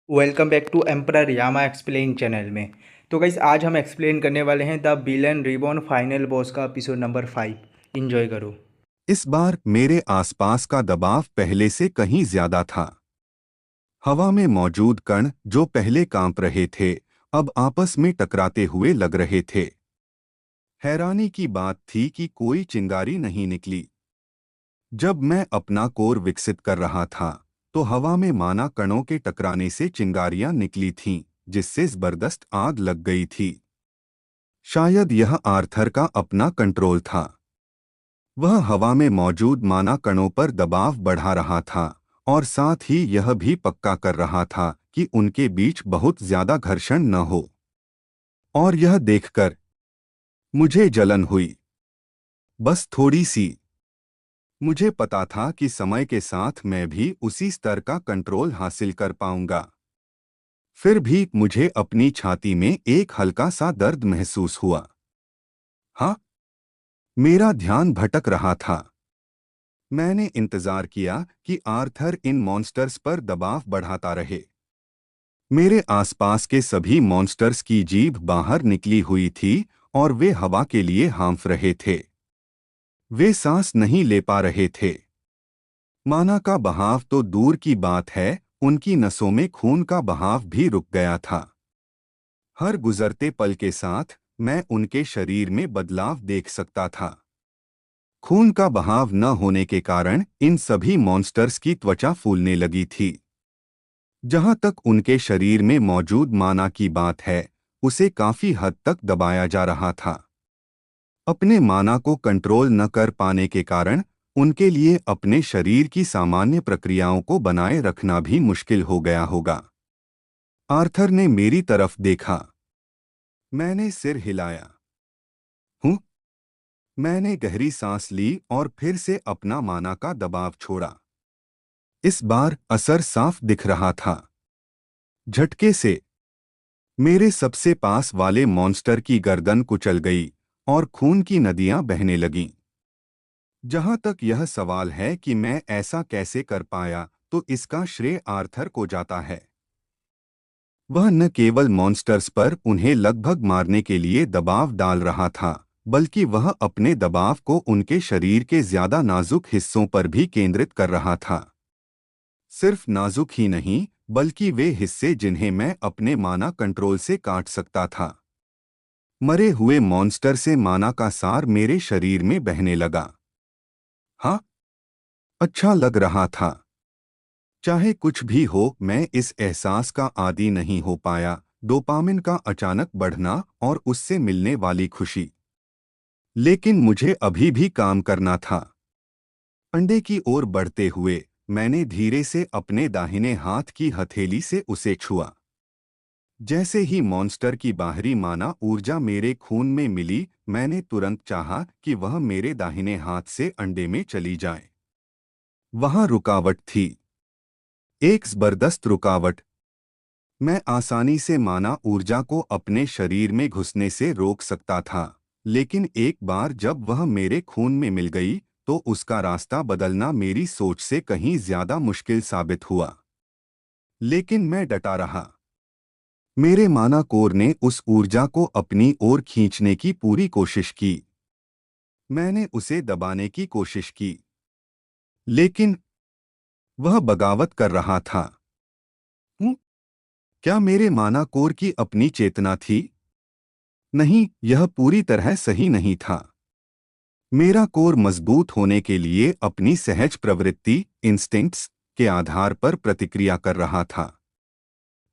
Welcome back to emperor Yama explain channel में। तो गाइस आज हम एक्सप्लेन करने वाले हैं the villain reborn final boss का एपिसोड नंबर 5। इंजॉय करो। इस बार मेरे आसपास का दबाव पहले से कहीं ज्यादा था। हवा में मौजूद कण जो पहले कांप रहे थे, अब आपस में टकराते हुए लग रहे थे। हैरानी की बात थी कि कोई चिंगारी नहीं निकली। जब मैं अपना कोर विकसित कर रहा था, तो हवा में माना कणों के टकराने से चिंगारियां निकली थीं, जिससे जबरदस्त आग लग गई थी। शायद यह आर्थर का अपना कंट्रोल था। वह हवा में मौजूद माना कणों पर दबाव बढ़ा रहा था और साथ ही यह भी पक्का कर रहा था कि उनके बीच बहुत ज्यादा घर्षण न हो। और यह देखकर मुझे जलन हुई, बस थोड़ी सी। मुझे पता था कि समय के साथ मैं भी उसी स्तर का कंट्रोल हासिल कर पाऊंगा। फिर भी मुझे अपनी छाती में एक हल्का सा दर्द महसूस हुआ। हाँ, मेरा ध्यान भटक रहा था। मैंने इंतजार किया कि आर्थर इन मॉन्स्टर्स पर दबाव बढ़ाता रहे। मेरे आसपास के सभी मॉन्स्टर्स की जीभ बाहर निकली हुई थी और वे हवा के लिए हाँफ रहे थे। वे सांस नहीं ले पा रहे थे। माना का बहाव तो दूर की बात है, उनकी नसों में खून का बहाव भी रुक गया था। हर गुजरते पल के साथ मैं उनके शरीर में बदलाव देख सकता था। खून का बहाव न होने के कारण इन सभी मॉन्स्टर्स की त्वचा फूलने लगी थी। जहां तक उनके शरीर में मौजूद माना की बात है, उसे काफी हद तक दबाया जा रहा था। अपने माना को कंट्रोल न कर पाने के कारण उनके लिए अपने शरीर की सामान्य प्रक्रियाओं को बनाए रखना भी मुश्किल हो गया होगा। आर्थर ने मेरी तरफ देखा। मैंने सिर हिलाया। हूँ। मैंने गहरी सांस ली और फिर से अपना माना का दबाव छोड़ा। इस बार असर साफ दिख रहा था। झटके से मेरे सबसे पास वाले मॉन्स्टर की गर्दन कुचल गई और खून की नदियां बहने लगीं। जहां तक यह सवाल है कि मैं ऐसा कैसे कर पाया, तो इसका श्रेय आर्थर को जाता है। वह न केवल मॉन्स्टर्स पर उन्हें लगभग मारने के लिए दबाव डाल रहा था, बल्कि वह अपने दबाव को उनके शरीर के ज्यादा नाजुक हिस्सों पर भी केंद्रित कर रहा था। सिर्फ नाजुक ही नहीं, बल्कि वे हिस्से जिन्हें मैं अपने माना कंट्रोल से काट सकता था। मरे हुए मॉन्स्टर से माना का सार मेरे शरीर में बहने लगा। हाँ, अच्छा लग रहा था। चाहे कुछ भी हो, मैं इस एहसास का आदी नहीं हो पाया, डोपामिन का अचानक बढ़ना और उससे मिलने वाली खुशी। लेकिन मुझे अभी भी काम करना था। अंडे की ओर बढ़ते हुए मैंने धीरे से अपने दाहिने हाथ की हथेली से उसे छुआ। जैसे ही मॉन्स्टर की बाहरी माना ऊर्जा मेरे खून में मिली, मैंने तुरंत चाहा कि वह मेरे दाहिने हाथ से अंडे में चली जाए। वहां रुकावट थी, एक जबरदस्त रुकावट। मैं आसानी से माना ऊर्जा को अपने शरीर में घुसने से रोक सकता था, लेकिन एक बार जब वह मेरे खून में मिल गई, तो उसका रास्ता बदलना मेरी सोच से कहीं ज्यादा मुश्किल साबित हुआ। लेकिन मैं डटा रहा। मेरे माना कोर ने उस ऊर्जा को अपनी ओर खींचने की पूरी कोशिश की। मैंने उसे दबाने की कोशिश की, लेकिन वह बगावत कर रहा था। हूँ? क्या मेरे माना कोर की अपनी चेतना थी? नहीं, यह पूरी तरह सही नहीं था। मेरा कोर मजबूत होने के लिए अपनी सहज प्रवृत्ति, इंस्टिंक्ट्स के आधार पर प्रतिक्रिया कर रहा था,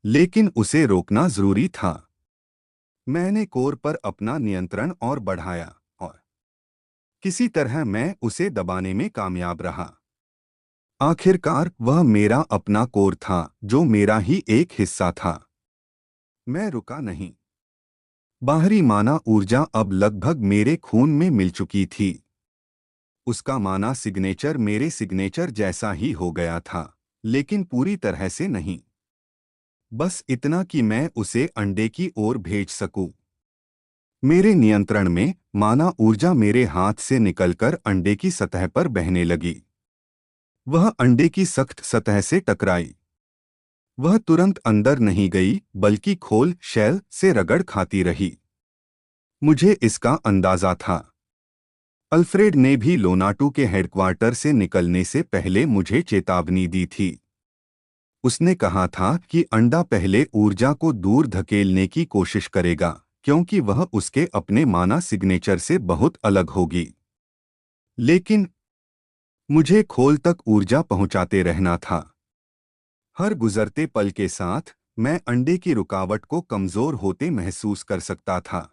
लेकिन उसे रोकना जरूरी था। मैंने कोर पर अपना नियंत्रण और बढ़ाया और किसी तरह मैं उसे दबाने में कामयाब रहा। आखिरकार वह मेरा अपना कोर था, जो मेरा ही एक हिस्सा था। मैं रुका नहीं। बाहरी माना ऊर्जा अब लगभग मेरे खून में मिल चुकी थी। उसका माना सिग्नेचर मेरे सिग्नेचर जैसा ही हो गया था, लेकिन पूरी तरह से नहीं। बस इतना कि मैं उसे अंडे की ओर भेज सकूं। मेरे नियंत्रण में माना ऊर्जा मेरे हाथ से निकलकर अंडे की सतह पर बहने लगी। वह अंडे की सख्त सतह से टकराई। वह तुरंत अंदर नहीं गई, बल्कि खोल शेल से रगड़ खाती रही। मुझे इसका अंदाजा था। अल्फ्रेड ने भी लोनाटू के हेडक्वार्टर से निकलने से पहले मुझे चेतावनी दी थी। उसने कहा था कि अंडा पहले ऊर्जा को दूर धकेलने की कोशिश करेगा, क्योंकि वह उसके अपने माना सिग्नेचर से बहुत अलग होगी। लेकिन मुझे खोल तक ऊर्जा पहुंचाते रहना था। हर गुजरते पल के साथ मैं अंडे की रुकावट को कमजोर होते महसूस कर सकता था।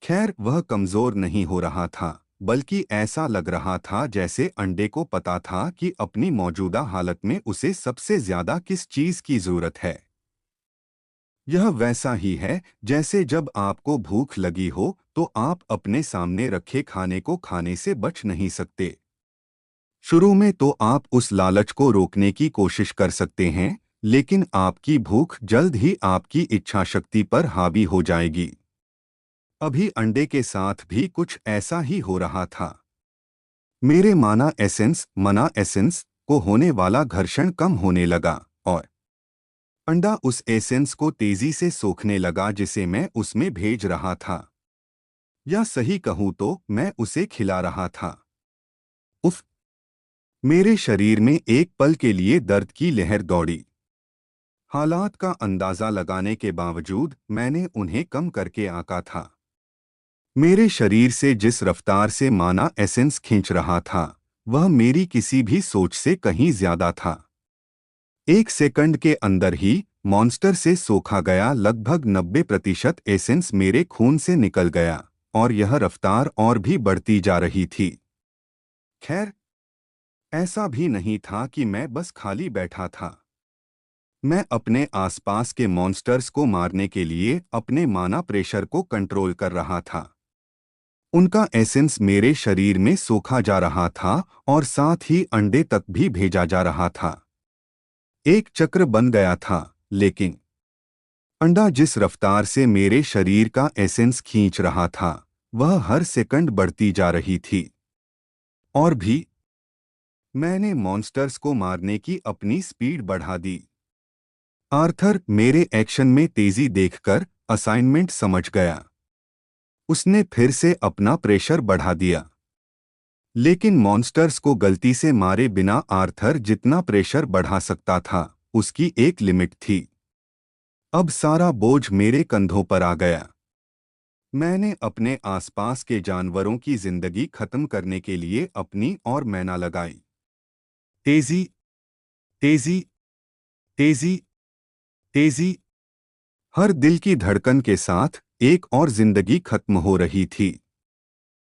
खैर, वह कमजोर नहीं हो रहा था, बल्कि ऐसा लग रहा था जैसे अंडे को पता था कि अपनी मौजूदा हालत में उसे सबसे ज्यादा किस चीज की जरूरत है। यह वैसा ही है जैसे जब आपको भूख लगी हो तो आप अपने सामने रखे खाने को खाने से बच नहीं सकते। शुरू में तो आप उस लालच को रोकने की कोशिश कर सकते हैं, लेकिन आपकी भूख जल्द ही आपकी इच्छा शक्ति पर हावी हो जाएगी। अभी अंडे के साथ भी कुछ ऐसा ही हो रहा था। मेरे मना एसेंस को होने वाला घर्षण कम होने लगा और अंडा उस एसेंस को तेजी से सोखने लगा जिसे मैं उसमें भेज रहा था। या सही कहूं तो मैं उसे खिला रहा था। उफ! मेरे शरीर में एक पल के लिए दर्द की लहर दौड़ी। हालात का अंदाजा लगाने के बावजूद मैंने उन्हें कम करके आंका था। मेरे शरीर से जिस रफ्तार से माना एसेंस खींच रहा था, वह मेरी किसी भी सोच से कहीं ज्यादा था। 1 सेकंड के अंदर ही मॉन्स्टर से सोखा गया लगभग 90% एसेंस मेरे खून से निकल गया, और यह रफ्तार और भी बढ़ती जा रही थी। खैर, ऐसा भी नहीं था कि मैं बस खाली बैठा था। मैं अपने आसपास के मॉन्स्टर्स को मारने के लिए अपने माना प्रेशर को कंट्रोल कर रहा था। उनका एसेंस मेरे शरीर में सोखा जा रहा था और साथ ही अंडे तक भी भेजा जा रहा था। एक चक्र बन गया था, लेकिन अंडा जिस रफ्तार से मेरे शरीर का एसेंस खींच रहा था, वह हर सेकंड बढ़ती जा रही थी। और भी मैंने मॉन्स्टर्स को मारने की अपनी स्पीड बढ़ा दी। आर्थर मेरे एक्शन में तेजी देखकर असाइनमेंट समझ गया। उसने फिर से अपना प्रेशर बढ़ा दिया। लेकिन मॉन्स्टर्स को गलती से मारे बिना आर्थर जितना प्रेशर बढ़ा सकता था, उसकी एक लिमिट थी। अब सारा बोझ मेरे कंधों पर आ गया। मैंने अपने आसपास के जानवरों की जिंदगी खत्म करने के लिए अपनी और मैना लगाई। तेजी, तेजी, तेजी, तेजी। हर दिल की धड़कन के साथ एक और जिंदगी खत्म हो रही थी।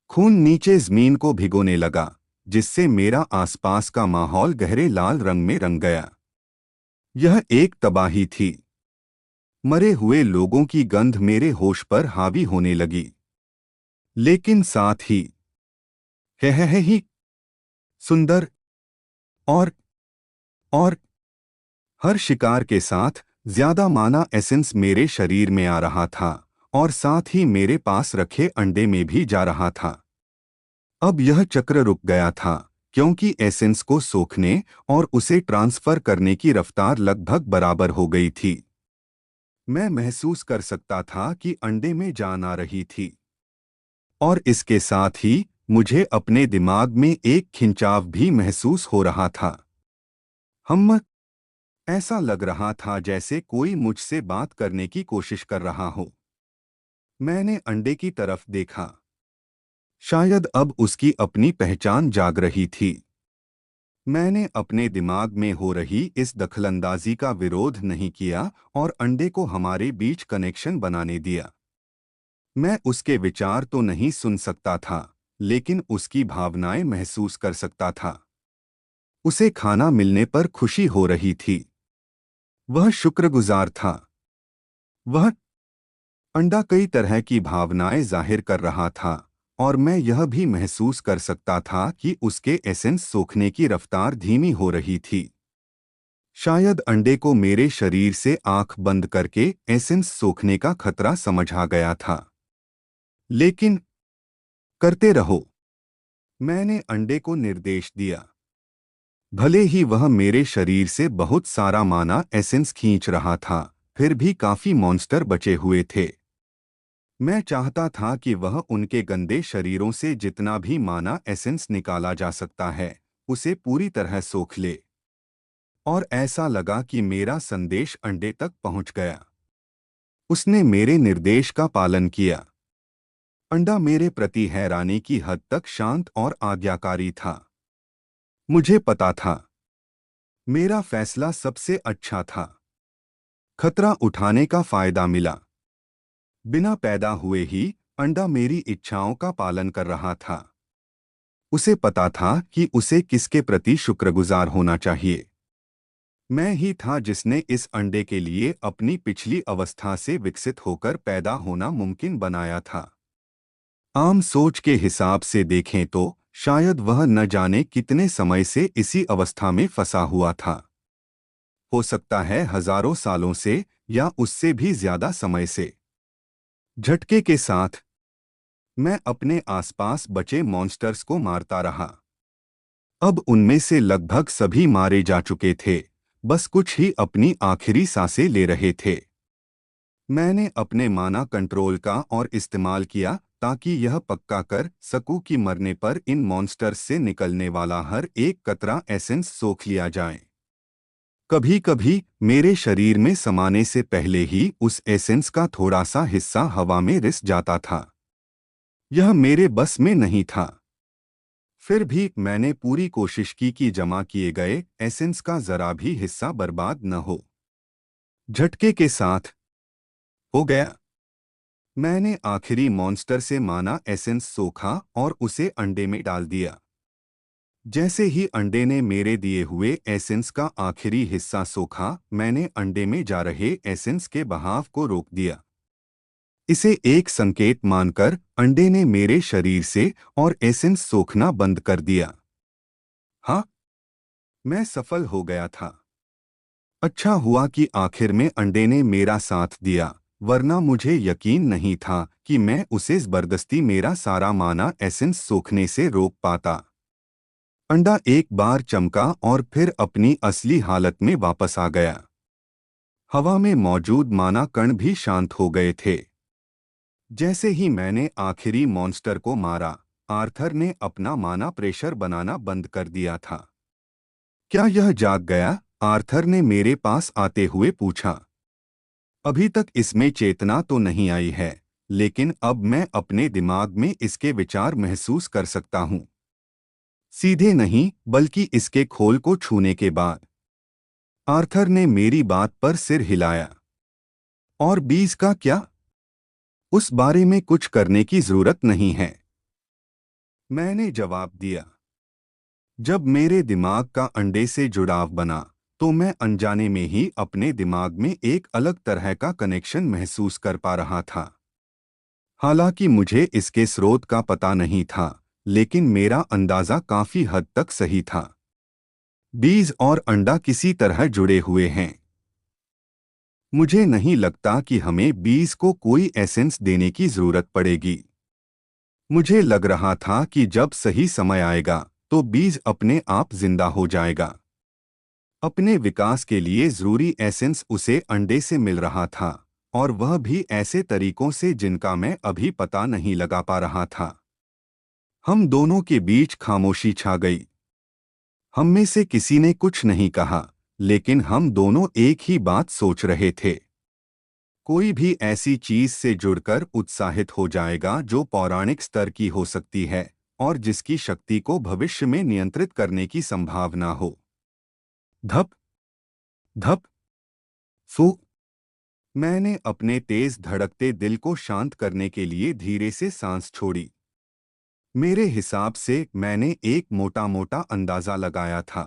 खून नीचे जमीन को भिगोने लगा, जिससे मेरा आसपास का माहौल गहरे लाल रंग में रंग गया। यह एक तबाही थी। मरे हुए लोगों की गंध मेरे होश पर हावी होने लगी। लेकिन साथ ही ही सुंदर और और हर शिकार के साथ ज्यादा माना एसेंस मेरे शरीर में आ रहा था, और साथ ही मेरे पास रखे अंडे में भी जा रहा था। अब यह चक्र रुक गया था, क्योंकि एसेंस को सोखने और उसे ट्रांसफर करने की रफ्तार लगभग बराबर हो गई थी। मैं महसूस कर सकता था कि अंडे में जान आ रही थी, और इसके साथ ही मुझे अपने दिमाग में एक खिंचाव भी महसूस हो रहा था। हम ऐसा लग रहा था जैसे कोई मुझसे बात करने की कोशिश कर रहा हो। मैंने अंडे की तरफ देखा। शायद अब उसकी अपनी पहचान जाग रही थी। मैंने अपने दिमाग में हो रही इस दखलंदाजी का विरोध नहीं किया और अंडे को हमारे बीच कनेक्शन बनाने दिया। मैं उसके विचार तो नहीं सुन सकता था, लेकिन उसकी भावनाएं महसूस कर सकता था। उसे खाना मिलने पर खुशी हो रही थी। वह शुक्रगुजार था। वह अंडा कई तरह की भावनाएं जाहिर कर रहा था, और मैं यह भी महसूस कर सकता था कि उसके एसेंस सोखने की रफ्तार धीमी हो रही थी। शायद अंडे को मेरे शरीर से आंख बंद करके एसेंस सोखने का खतरा समझ आ गया था। लेकिन करते रहो, मैंने अंडे को निर्देश दिया। भले ही वह मेरे शरीर से बहुत सारा माना एसेंस खींच रहा था, फिर भी काफी मॉन्स्टर बचे हुए थे। मैं चाहता था कि वह उनके गंदे शरीरों से जितना भी माना एसेंस निकाला जा सकता है उसे पूरी तरह सोख ले। और ऐसा लगा कि मेरा संदेश अंडे तक पहुंच गया। उसने मेरे निर्देश का पालन किया। अंडा मेरे प्रति हैरानी की हद तक शांत और आज्ञाकारी था। मुझे पता था मेरा फैसला सबसे अच्छा था। खतरा उठाने का फायदा मिला। बिना पैदा हुए ही अंडा मेरी इच्छाओं का पालन कर रहा था। उसे पता था कि उसे किसके प्रति शुक्रगुजार होना चाहिए। मैं ही था जिसने इस अंडे के लिए अपनी पिछली अवस्था से विकसित होकर पैदा होना मुमकिन बनाया था। आम सोच के हिसाब से देखें तो शायद वह न जाने कितने समय से इसी अवस्था में फंसा हुआ था। हो सकता है हजारों सालों से या उससे भी ज्यादा समय से। झटके के साथ मैं अपने आसपास बचे मॉन्स्टर्स को मारता रहा। अब उनमें से लगभग सभी मारे जा चुके थे, बस कुछ ही अपनी आखिरी सांसें ले रहे थे। मैंने अपने माना कंट्रोल का और इस्तेमाल किया ताकि यह पक्का कर सकूं कि मरने पर इन मॉन्स्टर्स से निकलने वाला हर एक कतरा एसेंस सोख लिया जाए। कभी कभी मेरे शरीर में समाने से पहले ही उस एसेंस का थोड़ा सा हिस्सा हवा में रिस जाता था। यह मेरे बस में नहीं था। फिर भी मैंने पूरी कोशिश की कि जमा किए गए एसेंस का जरा भी हिस्सा बर्बाद न हो। झटके के साथ हो गया। मैंने आखिरी मॉन्स्टर से माना एसेंस सोखा और उसे अंडे में डाल दिया। जैसे ही अंडे ने मेरे दिए हुए एसेंस का आखिरी हिस्सा सोखा, मैंने अंडे में जा रहे एसेंस के बहाव को रोक दिया। इसे एक संकेत मानकर अंडे ने मेरे शरीर से और एसेंस सोखना बंद कर दिया। हाँ, मैं सफल हो गया था। अच्छा हुआ कि आखिर में अंडे ने मेरा साथ दिया, वरना मुझे यकीन नहीं था कि मैं उसे जबरदस्ती मेरा सारा माना एसेंस सोखने से रोक पाता। अंडा एक बार चमका और फिर अपनी असली हालत में वापस आ गया। हवा में मौजूद माना कण भी शांत हो गए थे। जैसे ही मैंने आखिरी मॉन्स्टर को मारा, आर्थर ने अपना माना प्रेशर बनाना बंद कर दिया था। क्या यह जाग गया? आर्थर ने मेरे पास आते हुए पूछा। अभी तक इसमें चेतना तो नहीं आई है, लेकिन अब मैं अपने दिमाग में इसके विचार महसूस कर सकता हूँ। सीधे नहीं, बल्कि इसके खोल को छूने के बाद। आर्थर ने मेरी बात पर सिर हिलाया। और बीज का क्या? उस बारे में कुछ करने की जरूरत नहीं है, मैंने जवाब दिया। जब मेरे दिमाग का अंडे से जुड़ाव बना, तो मैं अनजाने में ही अपने दिमाग में एक अलग तरह का कनेक्शन महसूस कर पा रहा था। हालांकि मुझे इसके स्रोत का पता नहीं था, लेकिन मेरा अंदाजा काफी हद तक सही था। बीज और अंडा किसी तरह जुड़े हुए हैं। मुझे नहीं लगता कि हमें बीज को कोई एसेंस देने की जरूरत पड़ेगी। मुझे लग रहा था कि जब सही समय आएगा तो बीज अपने आप जिंदा हो जाएगा। अपने विकास के लिए जरूरी एसेंस उसे अंडे से मिल रहा था, और वह भी ऐसे तरीकों से जिनका मैं अभी पता नहीं लगा पा रहा था। हम दोनों के बीच खामोशी छा गई। हम में से किसी ने कुछ नहीं कहा, लेकिन हम दोनों एक ही बात सोच रहे थे। कोई भी ऐसी चीज से जुड़कर उत्साहित हो जाएगा जो पौराणिक स्तर की हो सकती है और जिसकी शक्ति को भविष्य में नियंत्रित करने की संभावना हो। धप धप फू। मैंने अपने तेज धड़कते दिल को शांत करने के लिए धीरे से सांस छोड़ी। मेरे हिसाब से मैंने एक मोटा मोटा अंदाजा लगाया था।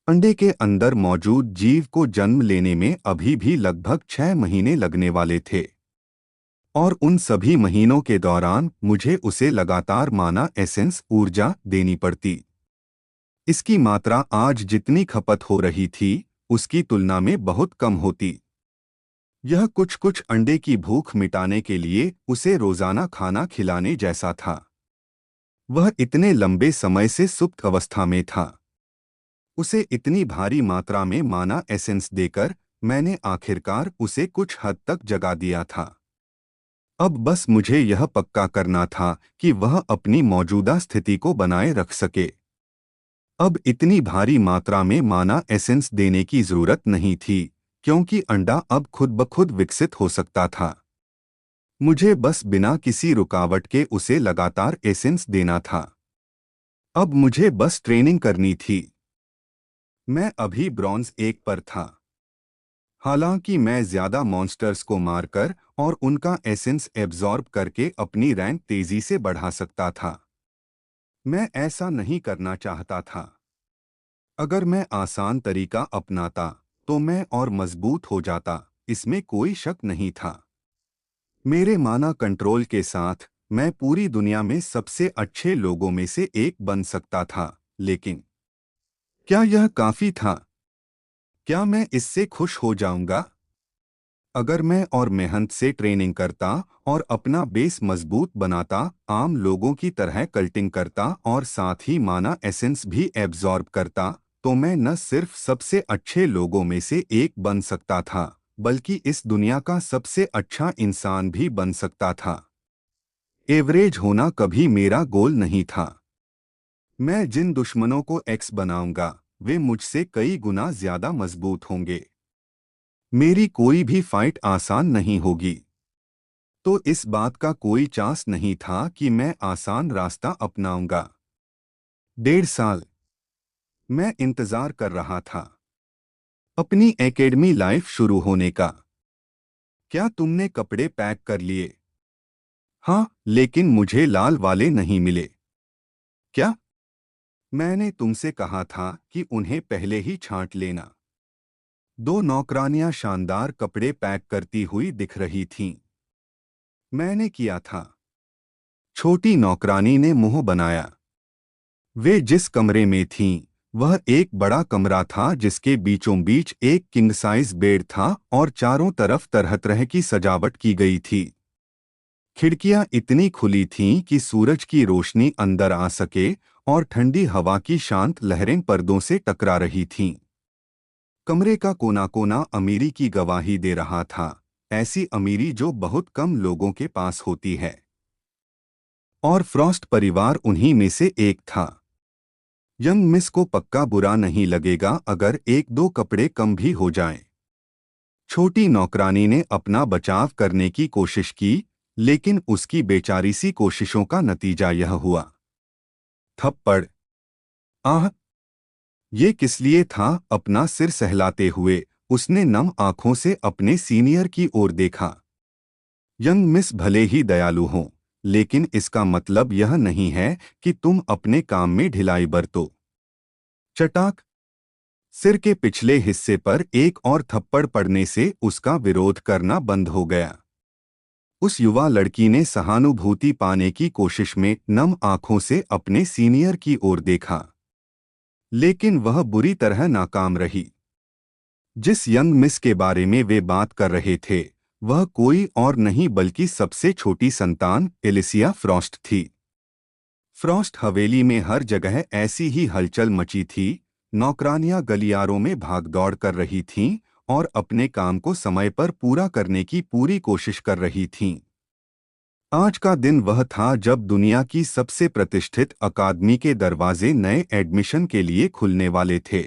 अंडे के अंदर मौजूद जीव को जन्म लेने में अभी भी लगभग 6 महीने लगने वाले थे, और उन सभी महीनों के दौरान मुझे उसे लगातार माना एसेंस ऊर्जा देनी पड़ती। इसकी मात्रा आज जितनी खपत हो रही थी, उसकी तुलना में बहुत कम होती। यह कुछ कुछ अंडे की भूख मिटाने के लिए उसे रोजाना खाना खिलाने जैसा था। वह इतने लंबे समय से सुप्त अवस्था में था। उसे इतनी भारी मात्रा में माना एसेंस देकर मैंने आखिरकार उसे कुछ हद तक जगा दिया था। अब बस मुझे यह पक्का करना था कि वह अपनी मौजूदा स्थिति को बनाए रख सके। अब इतनी भारी मात्रा में माना एसेंस देने की जरूरत नहीं थी, क्योंकि अंडा अब खुद ब खुद विकसित हो सकता था। मुझे बस बिना किसी रुकावट के उसे लगातार एसेंस देना था। अब मुझे बस ट्रेनिंग करनी थी। मैं अभी ब्रॉन्ज 1 पर था। हालांकि मैं ज्यादा मॉन्स्टर्स को मारकर और उनका एसेंस एब्जॉर्ब करके अपनी रैंक तेजी से बढ़ा सकता था। मैं ऐसा नहीं करना चाहता था। अगर मैं आसान तरीका अपनाता तो मैं और मजबूत हो जाता, इसमें कोई शक नहीं था। मेरे माना कंट्रोल के साथ मैं पूरी दुनिया में सबसे अच्छे लोगों में से एक बन सकता था, लेकिन क्या यह काफी था? क्या मैं इससे खुश हो जाऊंगा? अगर मैं और मेहनत से ट्रेनिंग करता और अपना बेस मजबूत बनाता, आम लोगों की तरह कल्टिंग करता और साथ ही माना एसेंस भी एब्जॉर्ब करता, तो मैं न सिर्फ सबसे अच्छे लोगों में से एक बन सकता था, बल्कि इस दुनिया का सबसे अच्छा इंसान भी बन सकता था। एवरेज होना कभी मेरा गोल नहीं था। मैं जिन दुश्मनों को एक्स बनाऊंगा, वे मुझसे कई गुना ज्यादा मजबूत होंगे। मेरी कोई भी फाइट आसान नहीं होगी। तो इस बात का कोई चांस नहीं था कि मैं आसान रास्ता अपनाऊंगा। 1.5 साल मैं इंतजार कर रहा था अपनी एकेडमी लाइफ शुरू होने का। क्या तुमने कपड़े पैक कर लिए? हाँ, लेकिन मुझे लाल वाले नहीं मिले। क्या? मैंने तुमसे कहा था कि उन्हें पहले ही छांट लेना। 2 नौकरानियां शानदार कपड़े पैक करती हुई दिख रही थीं। मैंने किया था। छोटी नौकरानी ने मुंह बनाया। वे जिस कमरे में थीं, वह एक बड़ा कमरा था जिसके बीचों बीच एक किंग साइज बेड था और चारों तरफ तरह तरह की सजावट की गई थी। खिड़कियां इतनी खुली थीं कि सूरज की रोशनी अंदर आ सके और ठंडी हवा की शांत लहरें पर्दों से टकरा रही थीं। कमरे का कोना कोना अमीरी की गवाही दे रहा था, ऐसी अमीरी जो बहुत कम लोगों के पास होती है। और फ्रॉस्ट परिवार उन्हीं में से एक था। यंग मिस को पक्का बुरा नहीं लगेगा अगर 1-2 कपड़े कम भी हो जाएं। छोटी नौकरानी ने अपना बचाव करने की कोशिश की, लेकिन उसकी बेचारी सी कोशिशों का नतीजा यह हुआ। थप्पड़। आह! ये किस लिए था? अपना सिर सहलाते हुए उसने नम आंखों से अपने सीनियर की ओर देखा। यंग मिस भले ही दयालु हों, लेकिन इसका मतलब यह नहीं है कि तुम अपने काम में ढिलाई बरतो। चटाक। सिर के पिछले हिस्से पर एक और थप्पड़ पड़ने से उसका विरोध करना बंद हो गया। उस युवा लड़की ने सहानुभूति पाने की कोशिश में नम आंखों से अपने सीनियर की ओर देखा, लेकिन वह बुरी तरह नाकाम रही। जिस यंग मिस के बारे में वे बात कर रहे थे, वह कोई और नहीं बल्कि सबसे छोटी संतान एलिसिया फ्रॉस्ट थी। फ्रॉस्ट हवेली में हर जगह ऐसी ही हलचल मची थी। नौकरानियां गलियारों में भागदौड़ कर रही थीं और अपने काम को समय पर पूरा करने की पूरी कोशिश कर रही थीं। आज का दिन वह था जब दुनिया की सबसे प्रतिष्ठित अकादमी के दरवाजे नए एडमिशन के लिए खुलने वाले थे।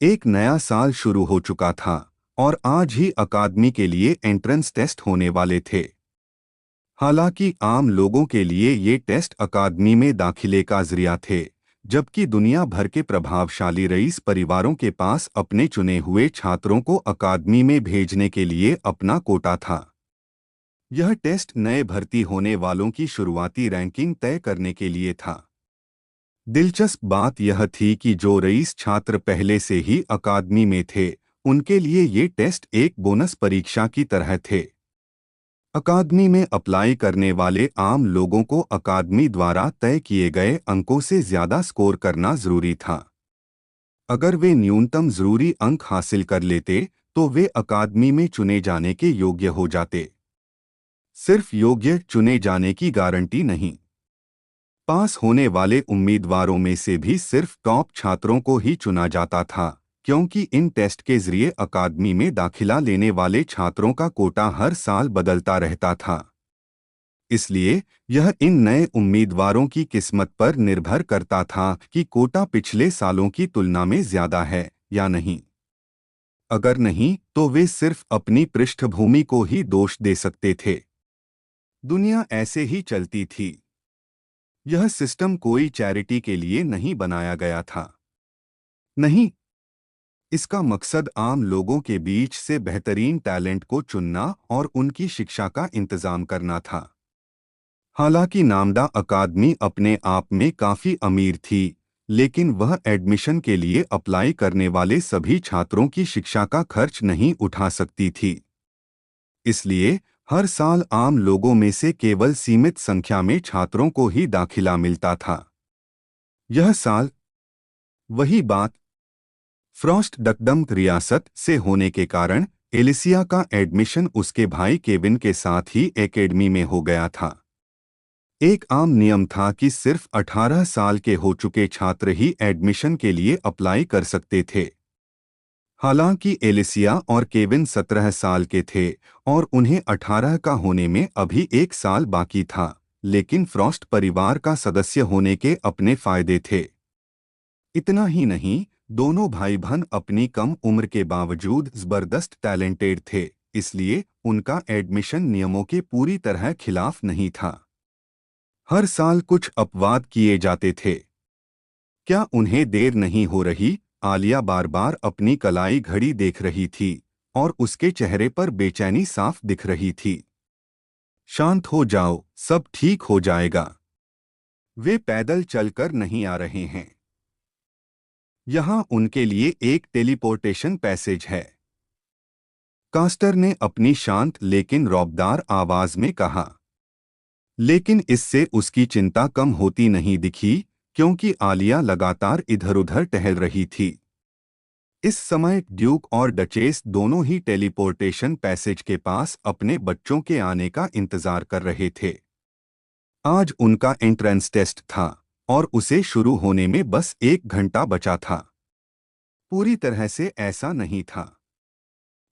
एक नया साल शुरू हो चुका था और आज ही अकादमी के लिए एंट्रेंस टेस्ट होने वाले थे। हालांकि आम लोगों के लिए ये टेस्ट अकादमी में दाखिले का जरिया थे, जबकि दुनिया भर के प्रभावशाली रईस परिवारों के पास अपने चुने हुए छात्रों को अकादमी में भेजने के लिए अपना कोटा था। यह टेस्ट नए भर्ती होने वालों की शुरुआती रैंकिंग तय करने के लिए था। दिलचस्प बात यह थी कि जो रईस छात्र पहले से ही अकादमी में थे, उनके लिए ये टेस्ट एक बोनस परीक्षा की तरह थे। अकादमी में अप्लाई करने वाले आम लोगों को अकादमी द्वारा तय किए गए अंकों से ज्यादा स्कोर करना जरूरी था। अगर वे न्यूनतम जरूरी अंक हासिल कर लेते, तो वे अकादमी में चुने जाने के योग्य हो जाते। सिर्फ योग्य चुने जाने की गारंटी नहीं। पास होने वाले उम्मीदवारों में से भी सिर्फ टॉप छात्रों को ही चुना जाता था, क्योंकि इन टेस्ट के जरिए अकादमी में दाखिला लेने वाले छात्रों का कोटा हर साल बदलता रहता था। इसलिए यह इन नए उम्मीदवारों की किस्मत पर निर्भर करता था कि कोटा पिछले सालों की तुलना में ज्यादा है या नहीं। अगर नहीं, तो वे सिर्फ अपनी पृष्ठभूमि को ही दोष दे सकते थे। दुनिया ऐसे ही चलती थी। यह सिस्टम कोई चैरिटी के लिए नहीं बनाया गया था। नहीं, इसका मकसद आम लोगों के बीच से बेहतरीन टैलेंट को चुनना और उनकी शिक्षा का इंतजाम करना था। हालांकि नामदा अकादमी अपने आप में काफी अमीर थी, लेकिन वह एडमिशन के लिए अप्लाई करने वाले सभी छात्रों की शिक्षा का खर्च नहीं उठा सकती थी। इसलिए हर साल आम लोगों में से केवल सीमित संख्या में छात्रों को ही दाखिला मिलता था। यह साल वही बात फ्रॉस्ट डकडम रियासत से होने के कारण एलिसिया का एडमिशन उसके भाई केविन के साथ ही एकेडमी में हो गया था। एक आम नियम था कि सिर्फ 18 साल के हो चुके छात्र ही एडमिशन के लिए अप्लाई कर सकते थे। हालांकि एलिसिया और केविन 17 साल के थे और उन्हें 18 का होने में अभी एक साल बाकी था, लेकिन फ्रॉस्ट परिवार का सदस्य होने के अपने फायदे थे। इतना ही नहीं, दोनों भाई बहन अपनी कम उम्र के बावजूद जबरदस्त टैलेंटेड थे, इसलिए उनका एडमिशन नियमों के पूरी तरह खिलाफ नहीं था। हर साल कुछ अपवाद किए जाते थे। क्या उन्हें देर नहीं हो रही? आलिया बार बार अपनी कलाई घड़ी देख रही थी और उसके चेहरे पर बेचैनी साफ दिख रही थी। शांत हो जाओ, सब ठीक हो जाएगा। वे पैदल चलकर नहीं आ रहे हैं। यहाँ उनके लिए एक टेलीपोर्टेशन पैसेज है। कास्टर ने अपनी शांत लेकिन रौबदार आवाज में कहा। लेकिन इससे उसकी चिंता कम होती नहीं दिखी, क्योंकि आलिया लगातार इधर-उधर टहल रही थी। इस समय ड्यूक और डचेस दोनों ही टेलीपोर्टेशन पैसेज के पास अपने बच्चों के आने का इंतजार कर रहे थे। आज उनका एंट्रेंस टेस्ट था और उसे शुरू होने में बस 1 घंटा बचा था। पूरी तरह से ऐसा नहीं था।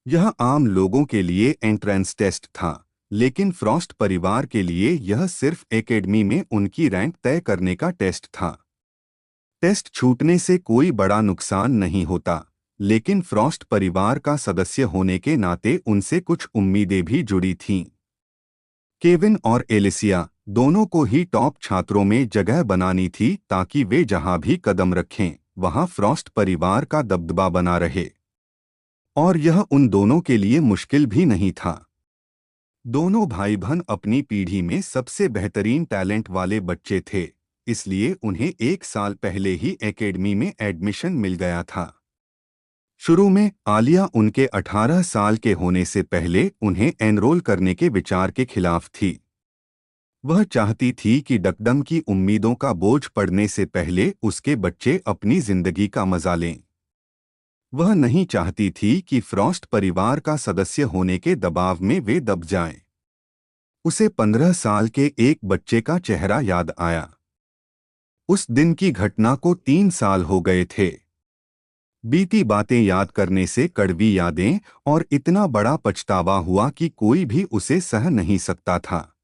यह आम लोगों के लिए एंट्रेंस टेस्ट था, लेकिन फ्रॉस्ट परिवार के लिए यह सिर्फ एकेडमी में उनकी रैंक तय करने का टेस्ट था। टेस्ट छूटने से कोई बड़ा नुकसान नहीं होता, लेकिन फ्रॉस्ट परिवार का सदस्य होने के नाते उनसे कुछ उम्मीदें भी जुड़ी थीं। केविन और एलिसिया दोनों को ही टॉप छात्रों में जगह बनानी थी, ताकि वे जहां भी कदम रखें वहां फ्रॉस्ट परिवार का दबदबा बना रहे। और यह उन दोनों के लिए मुश्किल भी नहीं था। दोनों भाई बहन अपनी पीढ़ी में सबसे बेहतरीन टैलेंट वाले बच्चे थे, इसलिए उन्हें 1 साल पहले ही एकेडमी में एडमिशन मिल गया था। शुरू में आलिया उनके 18 साल के होने से पहले उन्हें एनरोल करने के विचार के खिलाफ थी। वह चाहती थी कि डकडम की उम्मीदों का बोझ पड़ने से पहले उसके बच्चे अपनी जिंदगी का मजा लें। वह नहीं चाहती थी कि फ्रॉस्ट परिवार का सदस्य होने के दबाव में वे दब जाएं। उसे 15 साल के एक बच्चे का चेहरा याद आया। उस दिन की घटना को 3 साल हो गए थे। बीती बातें याद करने से कड़वी यादें और इतना बड़ा पछतावा हुआ कि कोई भी उसे सह नहीं सकता था।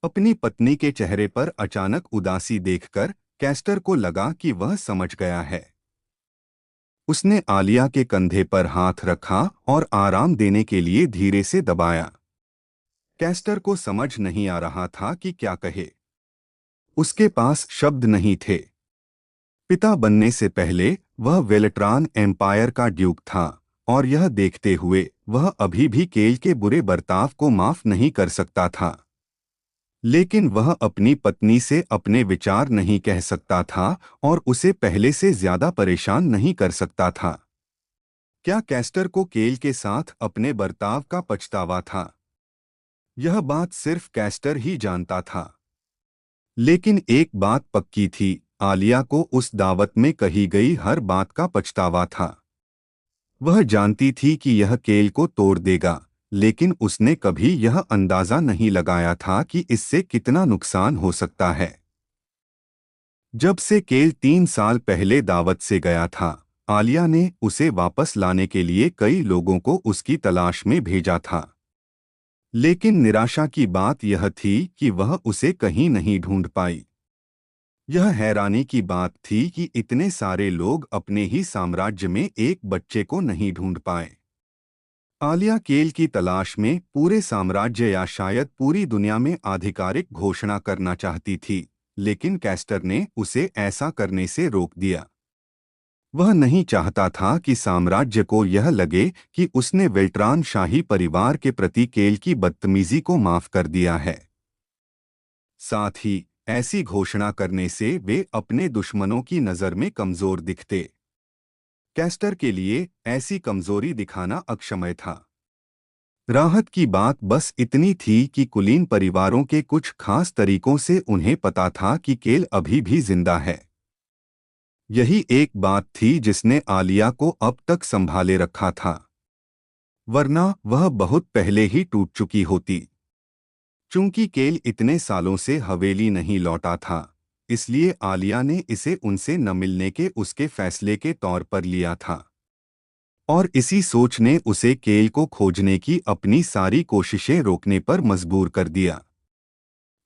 अपनी पत्नी के चेहरे पर अचानक उदासी देखकर कैस्टर को लगा कि वह समझ गया है। उसने आलिया के कंधे पर हाथ रखा और आराम देने के लिए धीरे से दबाया। कैस्टर को समझ नहीं आ रहा था कि क्या कहे। उसके पास शब्द नहीं थे। पिता बनने से पहले वह वेलेट्रान एम्पायर का ड्यूक था और यह देखते हुए वह अभी भी केल के बुरे बर्ताव को माफ नहीं कर सकता था। लेकिन वह अपनी पत्नी से अपने विचार नहीं कह सकता था और उसे पहले से ज्यादा परेशान नहीं कर सकता था। क्या कैस्टर को केल के साथ अपने बर्ताव का पछतावा था? यह बात सिर्फ कैस्टर ही जानता था। लेकिन एक बात पक्की थी, आलिया को उस दावत में कही गई हर बात का पछतावा था। वह जानती थी कि यह केल को तोड़ देगा, लेकिन उसने कभी यह अंदाजा नहीं लगाया था कि इससे कितना नुकसान हो सकता है। जब से केल 3 साल पहले दावत से गया था, आलिया ने उसे वापस लाने के लिए कई लोगों को उसकी तलाश में भेजा था। लेकिन निराशा की बात यह थी कि वह उसे कहीं नहीं ढूंढ पाई। यह हैरानी की बात थी कि इतने सारे लोग अपने ही साम्राज्य में एक बच्चे को नहीं ढूंढ पाए। आलिया केल की तलाश में पूरे साम्राज्य या शायद पूरी दुनिया में आधिकारिक घोषणा करना चाहती थी, लेकिन कैस्टर ने उसे ऐसा करने से रोक दिया। वह नहीं चाहता था कि साम्राज्य को यह लगे कि उसने वेल्ट्रान शाही परिवार के प्रति केल की बदतमीजी को माफ कर दिया है। साथ ही ऐसी घोषणा करने से वे अपने दुश्मनों की नज़र में कमजोर दिखते। कैस्टर के लिए ऐसी कमजोरी दिखाना अक्षम्य था। राहत की बात बस इतनी थी कि कुलीन परिवारों के कुछ खास तरीकों से उन्हें पता था कि केल अभी भी जिंदा है। यही एक बात थी जिसने आलिया को अब तक संभाले रखा था, वरना वह बहुत पहले ही टूट चुकी होती। चूंकि केल इतने सालों से हवेली नहीं लौटा था, इसलिए आलिया ने इसे उनसे न मिलने के उसके फैसले के तौर पर लिया था। और इसी सोच ने उसे केल को खोजने की अपनी सारी कोशिशें रोकने पर मजबूर कर दिया।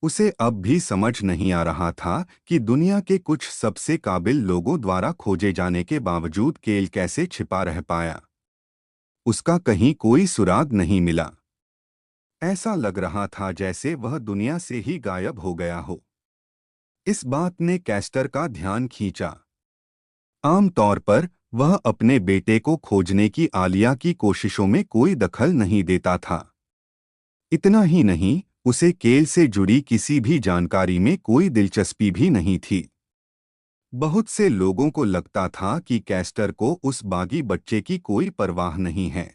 उसे अब भी समझ नहीं आ रहा था कि दुनिया के कुछ सबसे काबिल लोगों द्वारा खोजे जाने के बावजूद केल कैसे छिपा रह पाया। उसका कहीं कोई सुराग नहीं मिला। ऐसा लग रहा था जैसे वह दुनिया से ही गायब हो गया हो। इस बात ने कैस्टर का ध्यान खींचा। आम तौर पर वह अपने बेटे को खोजने की आलिया की कोशिशों में कोई दखल नहीं देता था। इतना ही नहीं, उसे केल से जुड़ी किसी भी जानकारी में कोई दिलचस्पी भी नहीं थी। बहुत से लोगों को लगता था कि कैस्टर को उस बागी बच्चे की कोई परवाह नहीं है।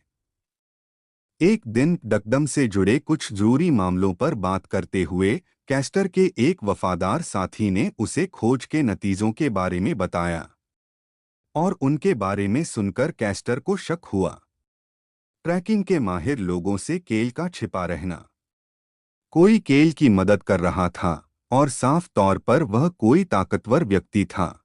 एक दिन डकदम से जुड़े कुछ जरूरी मामलों पर बात करते हुए कैस्टर के एक वफादार साथी ने उसे खोज के नतीजों के बारे में बताया, और उनके बारे में सुनकर कैस्टर को शक हुआ। ट्रैकिंग के माहिर लोगों से केल का छिपा रहना। कोई केल की मदद कर रहा था, और साफ तौर पर वह कोई ताकतवर व्यक्ति था।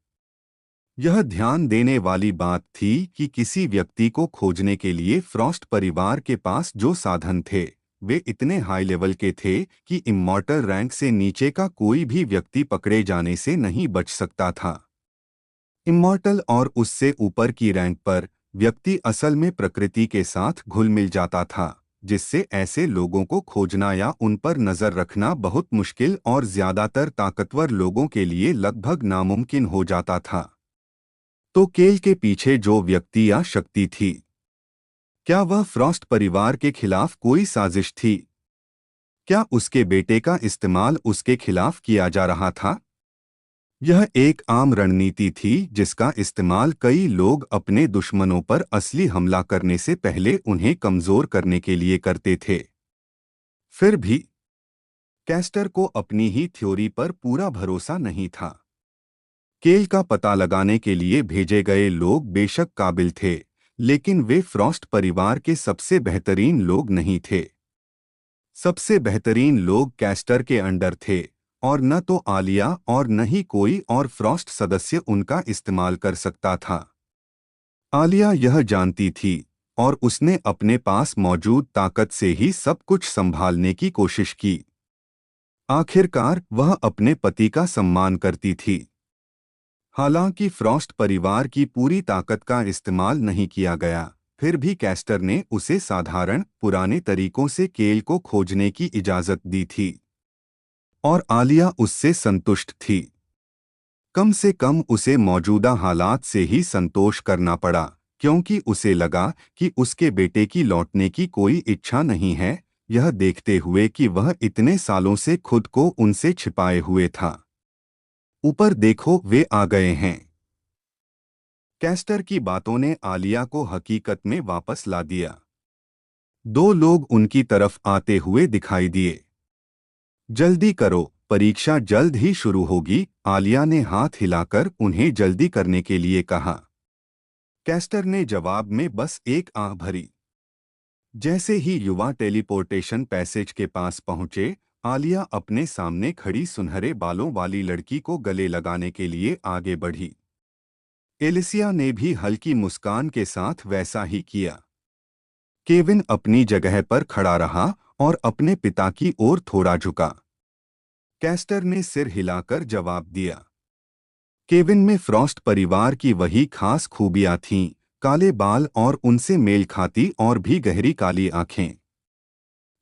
यह ध्यान देने वाली बात थी कि किसी व्यक्ति को खोजने के लिए फ्रॉस्ट परिवार के पास जो साधन थे, वे इतने हाई लेवल के थे कि इmmॉर्टल रैंक से नीचे का कोई भी व्यक्ति पकड़े जाने से नहीं बच सकता था। इmmॉर्टल और उससे ऊपर की रैंक पर व्यक्ति असल में प्रकृति के साथ घुल मिल जाता था, जिससे ऐसे लोगों को खोजना या उन पर नजर रखना बहुत मुश्किल और ज्यादातर ताकतवर लोगों के लिए लगभग नामुमकिन हो जाता था। तो केल के पीछे जो व्यक्ति या शक्ति थी, क्या वह फ्रॉस्ट परिवार के खिलाफ कोई साजिश थी? क्या उसके बेटे का इस्तेमाल उसके खिलाफ किया जा रहा था? यह एक आम रणनीति थी जिसका इस्तेमाल कई लोग अपने दुश्मनों पर असली हमला करने से पहले उन्हें कमजोर करने के लिए करते थे। फिर भी कैस्टर को अपनी ही थ्योरी पर पूरा भरोसा नहीं था। केल का पता लगाने के लिए भेजे गए लोग बेशक काबिल थे, लेकिन वे फ्रॉस्ट परिवार के सबसे बेहतरीन लोग नहीं थे। सबसे बेहतरीन लोग कैस्टर के अंडर थे, और न तो आलिया और न ही कोई और फ्रॉस्ट सदस्य उनका इस्तेमाल कर सकता था। आलिया यह जानती थी, और उसने अपने पास मौजूद ताकत से ही सब कुछ संभालने की कोशिश की। आखिरकार वह अपने पति का सम्मान करती थी। हालांकि फ्रॉस्ट परिवार की पूरी ताकत का इस्तेमाल नहीं किया गया, फिर भी कैस्टर ने उसे साधारण पुराने तरीकों से केल को खोजने की इजाज़त दी थी, और आलिया उससे संतुष्ट थी। कम से कम उसे मौजूदा हालात से ही संतोष करना पड़ा, क्योंकि उसे लगा कि उसके बेटे की लौटने की कोई इच्छा नहीं है, यह देखते हुए कि वह इतने सालों से खुद को उनसे छिपाए हुए था। ऊपर देखो, वे आ गए हैं। कैस्टर की बातों ने आलिया को हकीकत में वापस ला दिया। दो लोग उनकी तरफ आते हुए दिखाई दिए। जल्दी करो, परीक्षा जल्द ही शुरू होगी, आलिया ने हाथ हिलाकर उन्हें जल्दी करने के लिए कहा। कैस्टर ने जवाब में बस एक आह भरी। जैसे ही युवा टेलीपोर्टेशन पैसेज के पास पहुंचे, आलिया अपने सामने खड़ी सुनहरे बालों वाली लड़की को गले लगाने के लिए आगे बढ़ी। एलिसिया ने भी हल्की मुस्कान के साथ वैसा ही किया। केविन अपनी जगह पर खड़ा रहा और अपने पिता की ओर थोड़ा झुका। कैस्टर ने सिर हिलाकर जवाब दिया। केविन में फ्रॉस्ट परिवार की वही खास खूबियां थीं, काले बाल और उनसे मेल खाती और भी गहरी काली आंखें।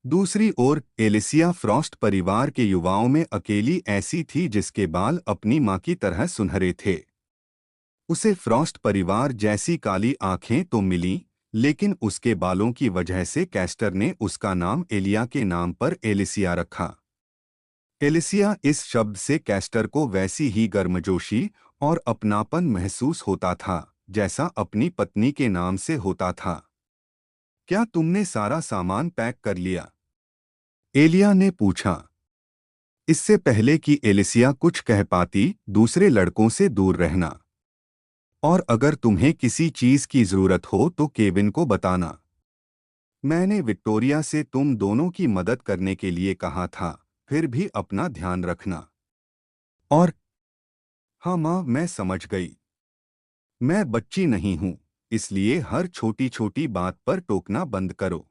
दूसरी ओर एलिसिया फ्रॉस्ट परिवार के युवाओं में अकेली ऐसी थी जिसके बाल अपनी मां की तरह सुनहरे थे। उसे फ्रॉस्ट परिवार जैसी काली आंखें तो मिलीं, लेकिन उसके बालों की वजह से कैस्टर ने उसका नाम एलिया के नाम पर एलिसिया रखा। एलिसिया इस शब्द से कैस्टर को वैसी ही गर्मजोशी और अपनापन महसूस होता था जैसा अपनी पत्नी के नाम से होता था। क्या तुमने सारा सामान पैक कर लिया? एलिया ने पूछा। इससे पहले कि एलिसिया कुछ कह पाती, दूसरे लड़कों से दूर रहना। और अगर तुम्हें किसी चीज की जरूरत हो तो केविन को बताना। मैंने विक्टोरिया से तुम दोनों की मदद करने के लिए कहा था, फिर भी अपना ध्यान रखना। और हाँ माँ, मैं समझ गई। मैं बच्ची नहीं हूं, इसलिए हर छोटी छोटी बात पर टोकना बंद करो।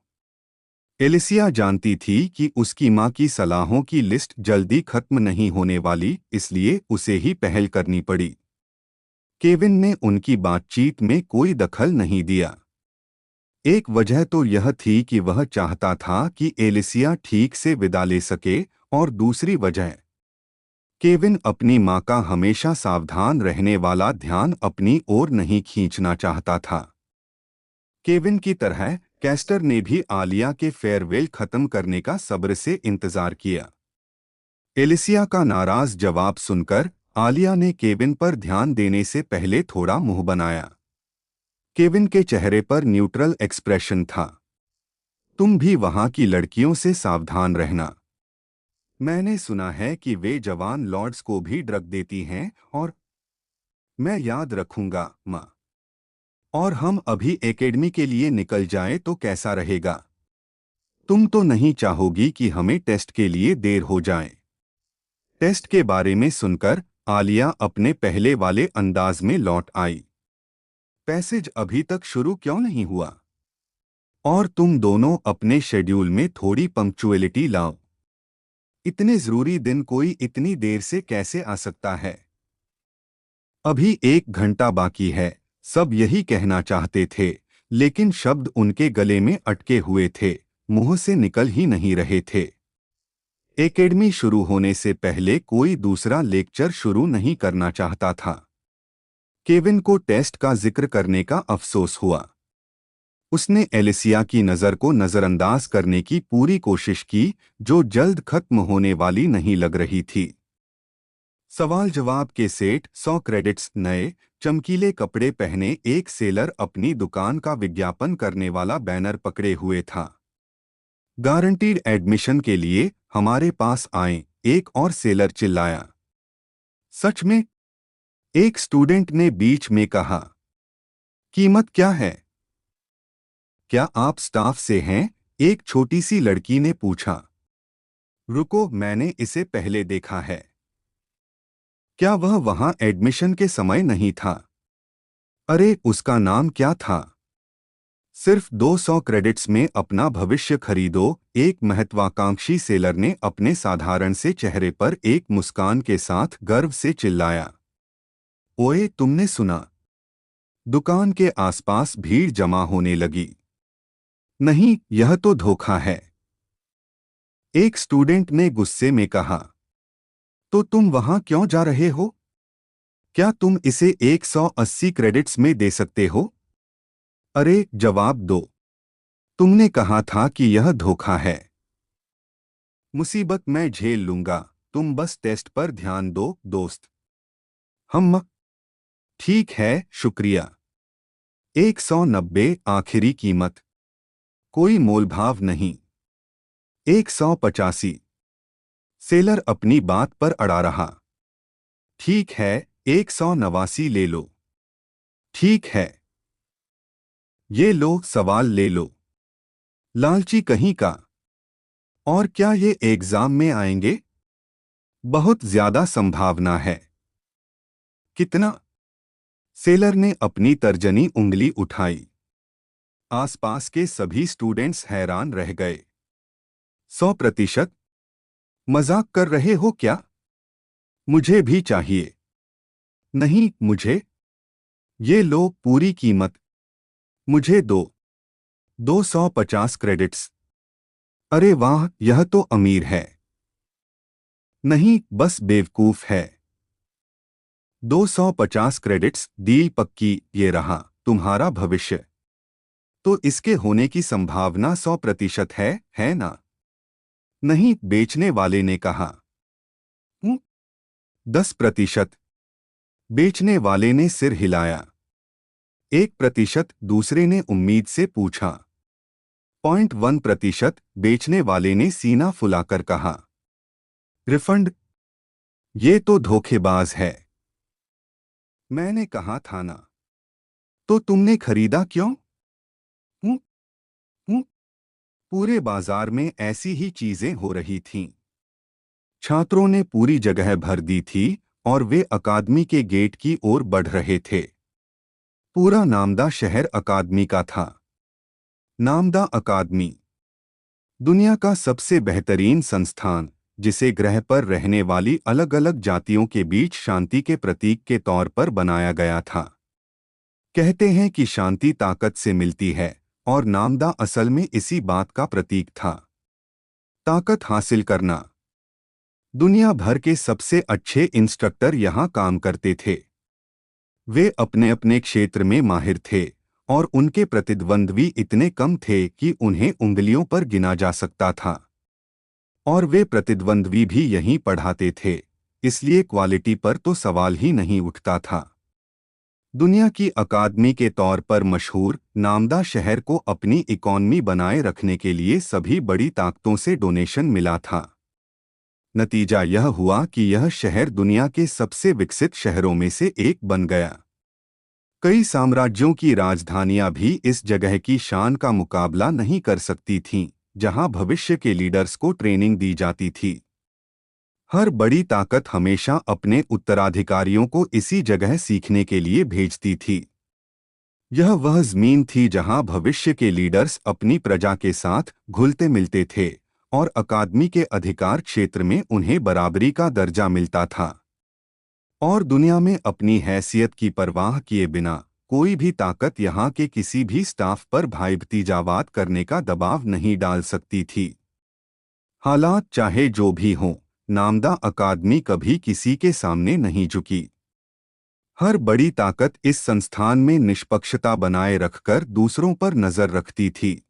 एलिसिया जानती थी कि उसकी माँ की सलाहों की लिस्ट जल्दी खत्म नहीं होने वाली, इसलिए उसे ही पहल करनी पड़ी। केविन ने उनकी बातचीत में कोई दखल नहीं दिया। एक वजह तो यह थी कि वह चाहता था कि एलिसिया ठीक से विदा ले सके, और दूसरी वजह, केविन अपनी माँ का हमेशा सावधान रहने वाला ध्यान अपनी ओर नहीं खींचना चाहता था। केविन की तरह कैस्टर ने भी आलिया के फेयरवेल खत्म करने का सब्र से इंतजार किया। एलिसिया का नाराज जवाब सुनकर आलिया ने केविन पर ध्यान देने से पहले थोड़ा मुंह बनाया। केविन के चेहरे पर न्यूट्रल एक्सप्रेशन था। तुम भी वहां की लड़कियों से सावधान रहना। मैंने सुना है कि वे जवान लॉर्ड्स को भी ड्रग देती हैं, और मैं याद रखूंगा माँ। और हम अभी एकेडमी के लिए निकल जाएं तो कैसा रहेगा? तुम तो नहीं चाहोगी कि हमें टेस्ट के लिए देर हो जाए। टेस्ट के बारे में सुनकर आलिया अपने पहले वाले अंदाज में लौट आई। पैसेज अभी तक शुरू क्यों नहीं हुआ? और तुम दोनों अपने शेड्यूल में थोड़ी पंक्चुअलिटी लाओ। इतने जरूरी दिन कोई इतनी देर से कैसे आ सकता है? अभी 1 घंटा बाकी है, सब यही कहना चाहते थे, लेकिन शब्द उनके गले में अटके हुए थे, मुंह से निकल ही नहीं रहे थे। एकेडमी शुरू होने से पहले कोई दूसरा लेक्चर शुरू नहीं करना चाहता था। केविन को टेस्ट का जिक्र करने का अफसोस हुआ। उसने एलिसिया की नज़र को नज़रअंदाज करने की पूरी कोशिश की, जो जल्द खत्म होने वाली नहीं लग रही थी। सवाल जवाब के सेट, 100 क्रेडिट्स, नए चमकीले कपड़े पहने एक सेलर अपनी दुकान का विज्ञापन करने वाला बैनर पकड़े हुए था। गारंटीड एडमिशन के लिए हमारे पास आएं, एक और सेलर चिल्लाया। सच में? एक स्टूडेंट ने बीच में कहा। कीमत क्या है? क्या आप स्टाफ से हैं? एक छोटी सी लड़की ने पूछा। रुको, मैंने इसे पहले देखा है। क्या वह वहां एडमिशन के समय नहीं था? अरे, उसका नाम क्या था? सिर्फ 200 क्रेडिट्स में अपना भविष्य खरीदो, एक महत्वाकांक्षी सेलर ने अपने साधारण से चेहरे पर एक मुस्कान के साथ गर्व से चिल्लाया। ओए, तुमने सुना? दुकान के आसपास भीड़ जमा होने लगी। नहीं, यह तो धोखा है, एक स्टूडेंट ने गुस्से में कहा। तो तुम वहां क्यों जा रहे हो? क्या तुम इसे 180 क्रेडिट्स में दे सकते हो? अरे, जवाब दो। तुमने कहा था कि यह धोखा है। मुसीबत मैं झेल लूंगा, तुम बस टेस्ट पर ध्यान दो दोस्त। हम ठीक है, शुक्रिया। 190 आखिरी कीमत। कोई मोलभाव नहीं। 185। सेलर अपनी बात पर अड़ा रहा। ठीक है, 189 ले लो। ठीक है, ये लो, सवाल ले लो। लालची कहीं का। और क्या ये एग्जाम में आएंगे? बहुत ज्यादा संभावना है। कितना? सेलर ने अपनी तर्जनी उंगली उठाई। आसपास के सभी स्टूडेंट्स हैरान रह गए। 100%? मजाक कर रहे हो क्या? मुझे भी चाहिए। नहीं, मुझे। ये लो पूरी कीमत। मुझे दो। 250 क्रेडिट्स। अरे वाह, यह तो अमीर है। नहीं, बस बेवकूफ है। 250 क्रेडिट्स, डील पक्की। ये रहा तुम्हारा भविष्य। तो इसके होने की संभावना 100% है ना? नहीं, बेचने वाले ने कहा। 10%। बेचने वाले ने सिर हिलाया। 1%, दूसरे ने उम्मीद से पूछा। 0.1%, बेचने वाले ने सीना फुलाकर कहा। रिफंड? ये तो धोखेबाज है। मैंने कहा था ना। तो तुमने खरीदा क्यों? हूं? हूं? पूरे बाजार में ऐसी ही चीजें हो रही थीं। छात्रों ने पूरी जगह भर दी थी और वे अकादमी के गेट की ओर बढ़ रहे थे। पूरा नामदा शहर अकादमी का था। नामदा अकादमी, दुनिया का सबसे बेहतरीन संस्थान, जिसे ग्रह पर रहने वाली अलग अलग जातियों के बीच शांति के प्रतीक के तौर पर बनाया गया था। कहते हैं कि शांति ताकत से मिलती है, और नामदा असल में इसी बात का प्रतीक था। ताकत हासिल करना। दुनिया भर के सबसे अच्छे इंस्ट्रक्टर यहाँ काम करते थे। वे अपने अपने क्षेत्र में माहिर थे, और उनके प्रतिद्वंद्वी इतने कम थे कि उन्हें उंगलियों पर गिना जा सकता था। और वे प्रतिद्वंद्वी भी यहीं पढ़ाते थे, इसलिए क्वालिटी पर तो सवाल ही नहीं उठता था। दुनिया की अकादमी के तौर पर मशहूर नामदा शहर को अपनी इकॉनमी बनाए रखने के लिए सभी बड़ी ताकतों से डोनेशन मिला था। नतीजा यह हुआ कि यह शहर दुनिया के सबसे विकसित शहरों में से एक बन गया। कई साम्राज्यों की राजधानियां भी इस जगह की शान का मुकाबला नहीं कर सकती थीं, जहां भविष्य के लीडर्स को ट्रेनिंग दी जाती थी। हर बड़ी ताकत हमेशा अपने उत्तराधिकारियों को इसी जगह सीखने के लिए भेजती थी। यह वह जमीन थी जहां भविष्य के लीडर्स अपनी प्रजा के साथ घुलते मिलते थे, और अकादमी के अधिकार क्षेत्र में उन्हें बराबरी का दर्जा मिलता था। और दुनिया में अपनी हैसियत की परवाह किए बिना कोई भी ताकत यहाँ के किसी भी स्टाफ पर भाई भतीजावाद करने का दबाव नहीं डाल सकती थी। हालात चाहे जो भी हों, नामदा अकादमी कभी किसी के सामने नहीं झुकी। हर बड़ी ताकत इस संस्थान में निष्पक्षता बनाए रखकर दूसरों पर नजर रखती थी।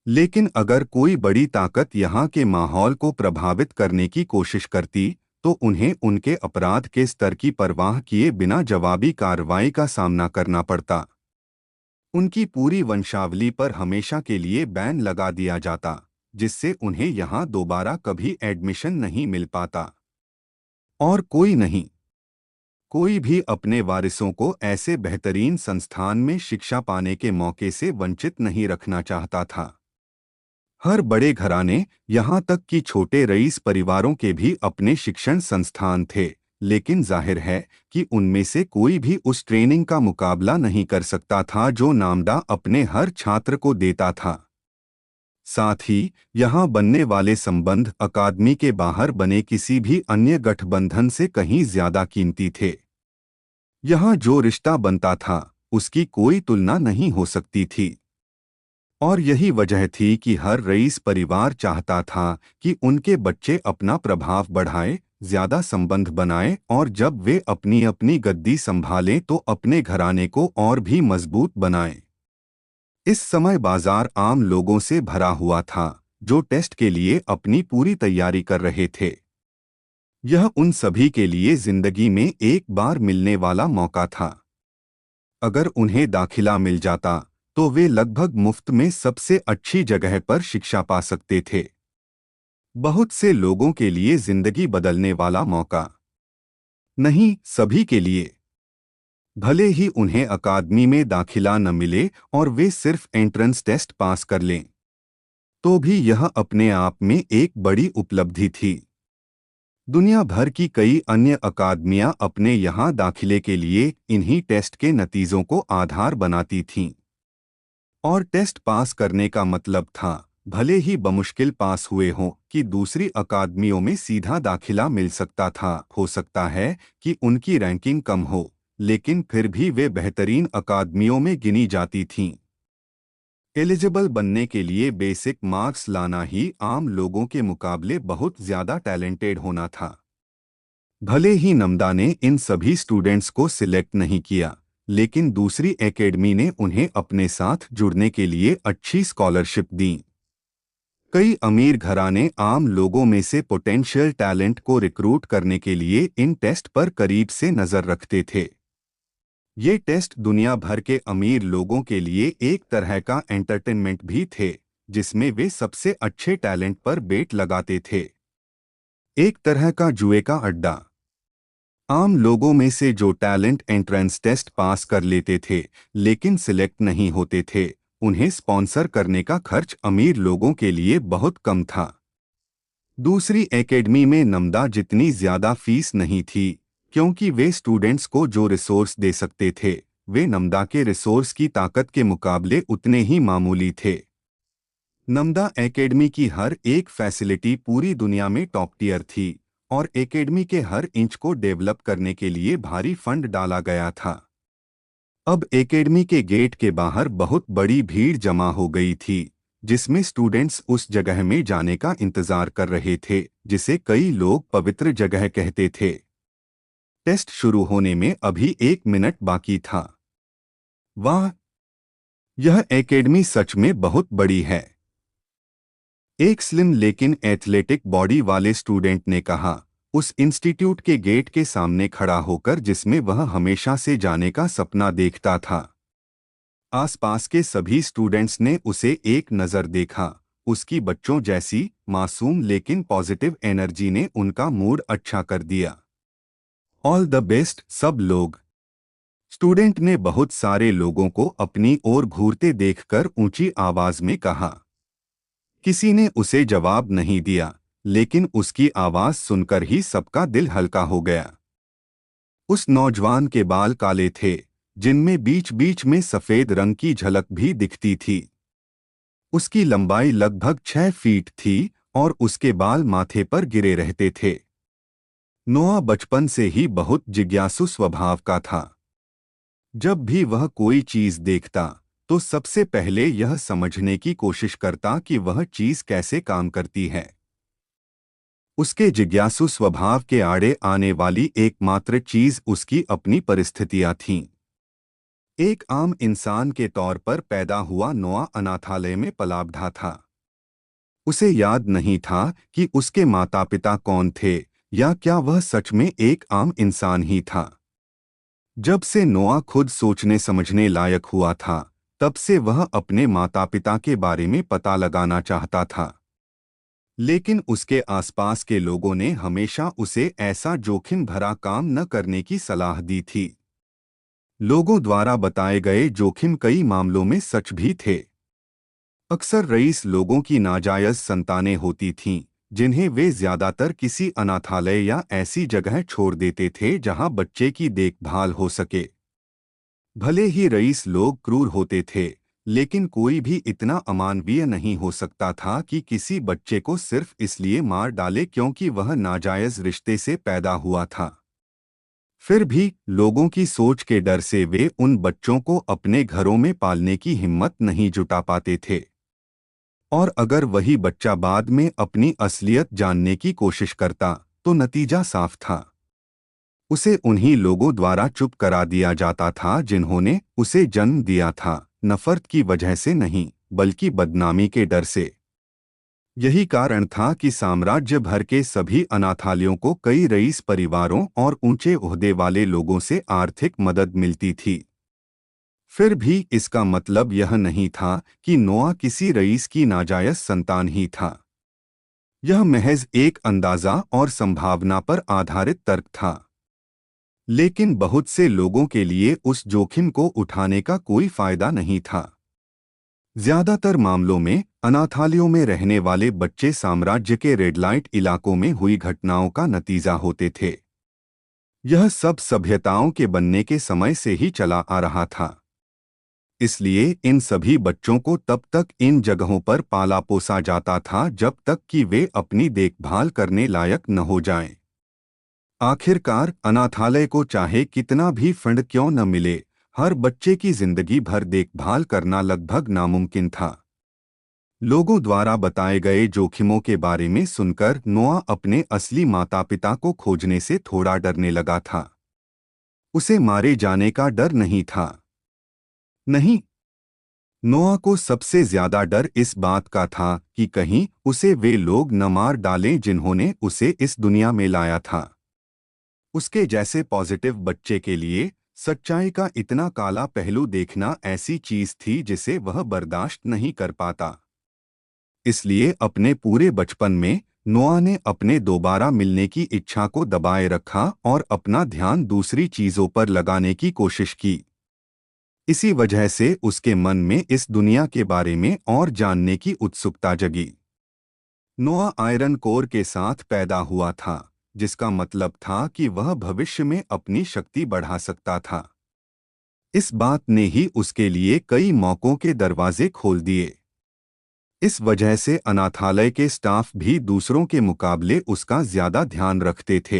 लेकिन अगर कोई बड़ी ताकत यहाँ के माहौल को प्रभावित करने की कोशिश करती, तो उन्हें उनके अपराध के स्तर की परवाह किए बिना जवाबी कार्रवाई का सामना करना पड़ता। उनकी पूरी वंशावली पर हमेशा के लिए बैन लगा दिया जाता, जिससे उन्हें यहाँ दोबारा कभी एडमिशन नहीं मिल पाता। और कोई भी अपने वारिसों को ऐसे बेहतरीन संस्थान में शिक्षा पाने के मौके से वंचित नहीं रखना चाहता था। हर बड़े घराने, यहाँ तक कि छोटे रईस परिवारों के भी अपने शिक्षण संस्थान थे, लेकिन जाहिर है कि उनमें से कोई भी उस ट्रेनिंग का मुकाबला नहीं कर सकता था जो नामदा अपने हर छात्र को देता था। साथ ही यहाँ बनने वाले संबंध अकादमी के बाहर बने किसी भी अन्य गठबंधन से कहीं ज्यादा कीमती थे। यहाँ जो रिश्ता बनता था, उसकी कोई तुलना नहीं हो सकती थी। और यही वजह थी कि हर रईस परिवार चाहता था कि उनके बच्चे अपना प्रभाव बढ़ाएं, ज्यादा संबंध बनाएं, और जब वे अपनी अपनी गद्दी संभालें तो अपने घराने को और भी मजबूत बनाएं। इस समय बाजार आम लोगों से भरा हुआ था, जो टेस्ट के लिए अपनी पूरी तैयारी कर रहे थे। यह उन सभी के लिए जिंदगी में एक बार मिलने वाला मौका था। अगर उन्हें दाखिला मिल जाता, तो वे लगभग मुफ्त में सबसे अच्छी जगह पर शिक्षा पा सकते थे। बहुत से लोगों के लिए जिंदगी बदलने वाला मौका। नहीं, सभी के लिए। भले ही उन्हें अकादमी में दाखिला न मिले और वे सिर्फ एंट्रेंस टेस्ट पास कर लें। तो भी यह अपने आप में एक बड़ी उपलब्धि थी। दुनिया भर की कई अन्य अकादमियां अपने यहाँ दाखिले के लिए इन्हीं टेस्ट के नतीजों को आधार बनाती थीं। और टेस्ट पास करने का मतलब था, भले ही बमुश्किल पास हुए हों, कि दूसरी अकादमियों में सीधा दाखिला मिल सकता था। हो सकता है कि उनकी रैंकिंग कम हो, लेकिन फिर भी वे बेहतरीन अकादमियों में गिनी जाती थीं। एलिजिबल बनने के लिए बेसिक मार्क्स लाना ही आम लोगों के मुकाबले बहुत ज़्यादा टैलेंटेड होना था। भले ही नम्दा ने इन सभी स्टूडेंट्स को सिलेक्ट नहीं किया, लेकिन दूसरी एकेडमी ने उन्हें अपने साथ जुड़ने के लिए अच्छी स्कॉलरशिप दी। कई अमीर घराने आम लोगों में से पोटेंशियल टैलेंट को रिक्रूट करने के लिए इन टेस्ट पर करीब से नज़र रखते थे। ये टेस्ट दुनिया भर के अमीर लोगों के लिए एक तरह का एंटरटेनमेंट भी थे, जिसमें वे सबसे अच्छे टैलेंट पर बेट लगाते थे। एक तरह का जुए का अड्डा। आम लोगों में से जो टैलेंट एंट्रेंस टेस्ट पास कर लेते थे लेकिन सिलेक्ट नहीं होते थे, उन्हें स्पॉन्सर करने का खर्च अमीर लोगों के लिए बहुत कम था। दूसरी एकेडमी में नम्दा जितनी ज़्यादा फीस नहीं थी, क्योंकि वे स्टूडेंट्स को जो रिसोर्स दे सकते थे, वे नम्दा के रिसोर्स की ताकत के मुकाबले उतने ही मामूली थे। नम्दा एकेडमी की हर एक फैसिलिटी पूरी दुनिया में टॉप टियर थी, और एकेडमी के हर इंच को डेवलप करने के लिए भारी फंड डाला गया था। अब एकेडमी के गेट के बाहर बहुत बड़ी भीड़ जमा हो गई थी, जिसमें स्टूडेंट्स उस जगह में जाने का इंतजार कर रहे थे जिसे कई लोग पवित्र जगह कहते थे। टेस्ट शुरू होने में अभी 1 मिनट बाकी था। वाह, यह एकेडमी सच में बहुत बड़ी है, एक स्लिम लेकिन एथलेटिक बॉडी वाले स्टूडेंट ने कहा, उस इंस्टीट्यूट के गेट के सामने खड़ा होकर जिसमें वह हमेशा से जाने का सपना देखता था। आसपास के सभी स्टूडेंट्स ने उसे एक नज़र देखा। उसकी बच्चों जैसी मासूम लेकिन पॉजिटिव एनर्जी ने उनका मूड अच्छा कर दिया। ऑल द बेस्ट सब लोग, स्टूडेंट ने बहुत सारे लोगों को अपनी ओर घूरते देखकर ऊंची आवाज में कहा। किसी ने उसे जवाब नहीं दिया, लेकिन उसकी आवाज सुनकर ही सबका दिल हल्का हो गया। उस नौजवान के बाल काले थे, जिनमें बीच बीच में सफेद रंग की झलक भी दिखती थी। उसकी लंबाई लगभग 6 फीट थी और उसके बाल माथे पर गिरे रहते थे। नोआ बचपन से ही बहुत जिज्ञासु स्वभाव का था। जब भी वह कोई चीज देखता तो सबसे पहले यह समझने की कोशिश करता कि वह चीज कैसे काम करती है। उसके जिज्ञासु स्वभाव के आड़े आने वाली एकमात्र चीज उसकी अपनी परिस्थितियां थीं। एक आम इंसान के तौर पर पैदा हुआ नोआ अनाथालय में पला बढ़ा था। उसे याद नहीं था कि उसके माता पिता कौन थे या क्या वह सच में एक आम इंसान ही था। जब से नोआ खुद सोचने समझने लायक हुआ था, तब से वह अपने माता पिता के बारे में पता लगाना चाहता था। लेकिन उसके आसपास के लोगों ने हमेशा उसे ऐसा जोखिम भरा काम न करने की सलाह दी थी। लोगों द्वारा बताए गए जोखिम कई मामलों में सच भी थे। अक्सर रईस लोगों की नाजायज संतानें होती थीं, जिन्हें वे ज्यादातर किसी अनाथालय या ऐसी जगह छोड़ देते थे जहां बच्चे की देखभाल हो सके। भले ही रईस लोग क्रूर होते थे, लेकिन कोई भी इतना अमानवीय नहीं हो सकता था कि किसी बच्चे को सिर्फ इसलिए मार डाले क्योंकि वह नाजायज रिश्ते से पैदा हुआ था। फिर भी लोगों की सोच के डर से वे उन बच्चों को अपने घरों में पालने की हिम्मत नहीं जुटा पाते थे। और अगर वही बच्चा बाद में अपनी असलियत जानने की कोशिश करता, तो नतीजा साफ था। उसे उन्हीं लोगों द्वारा चुप करा दिया जाता था जिन्होंने उसे जन्म दिया था, नफरत की वजह से नहीं, बल्कि बदनामी के डर से। यही कारण था कि साम्राज्य भर के सभी अनाथालयों को कई रईस परिवारों और ऊंचे ओहदे वाले लोगों से आर्थिक मदद मिलती थी। फिर भी इसका मतलब यह नहीं था कि नोआ किसी रईस की नाजायज संतान ही था। यह महज एक अंदाजा और संभावना पर आधारित तर्क था। लेकिन बहुत से लोगों के लिए उस जोखिम को उठाने का कोई फायदा नहीं था। ज्यादातर मामलों में अनाथालयों में रहने वाले बच्चे साम्राज्य के रेड लाइट इलाकों में हुई घटनाओं का नतीजा होते थे। यह सब सभ्यताओं के बनने के समय से ही चला आ रहा था। इसलिए इन सभी बच्चों को तब तक इन जगहों पर पाला पोसा जाता था जब तक कि वे अपनी देखभाल करने लायक न हो जाएं। आखिरकार अनाथालय को चाहे कितना भी फंड क्यों न मिले, हर बच्चे की जिंदगी भर देखभाल करना लगभग नामुमकिन था। लोगों द्वारा बताए गए जोखिमों के बारे में सुनकर नोआ अपने असली माता पिता को खोजने से थोड़ा डरने लगा था। उसे मारे जाने का डर नहीं था। नहीं, नोआ को सबसे ज्यादा डर इस बात का था कि कहीं उसे वे लोग न मार डालें जिन्होंने उसे इस दुनिया में लाया था। उसके जैसे पॉजिटिव बच्चे के लिए सच्चाई का इतना काला पहलू देखना ऐसी चीज थी जिसे वह बर्दाश्त नहीं कर पाता। इसलिए अपने पूरे बचपन में नोआ ने अपने दोबारा मिलने की इच्छा को दबाए रखा और अपना ध्यान दूसरी चीजों पर लगाने की कोशिश की। इसी वजह से उसके मन में इस दुनिया के बारे में और जानने की उत्सुकता जगी। नोआ आयरन कोर के साथ पैदा हुआ था, जिसका मतलब था कि वह भविष्य में अपनी शक्ति बढ़ा सकता था। इस बात ने ही उसके लिए कई मौकों के दरवाजे खोल दिए। इस वजह से अनाथालय के स्टाफ भी दूसरों के मुकाबले उसका ज्यादा ध्यान रखते थे।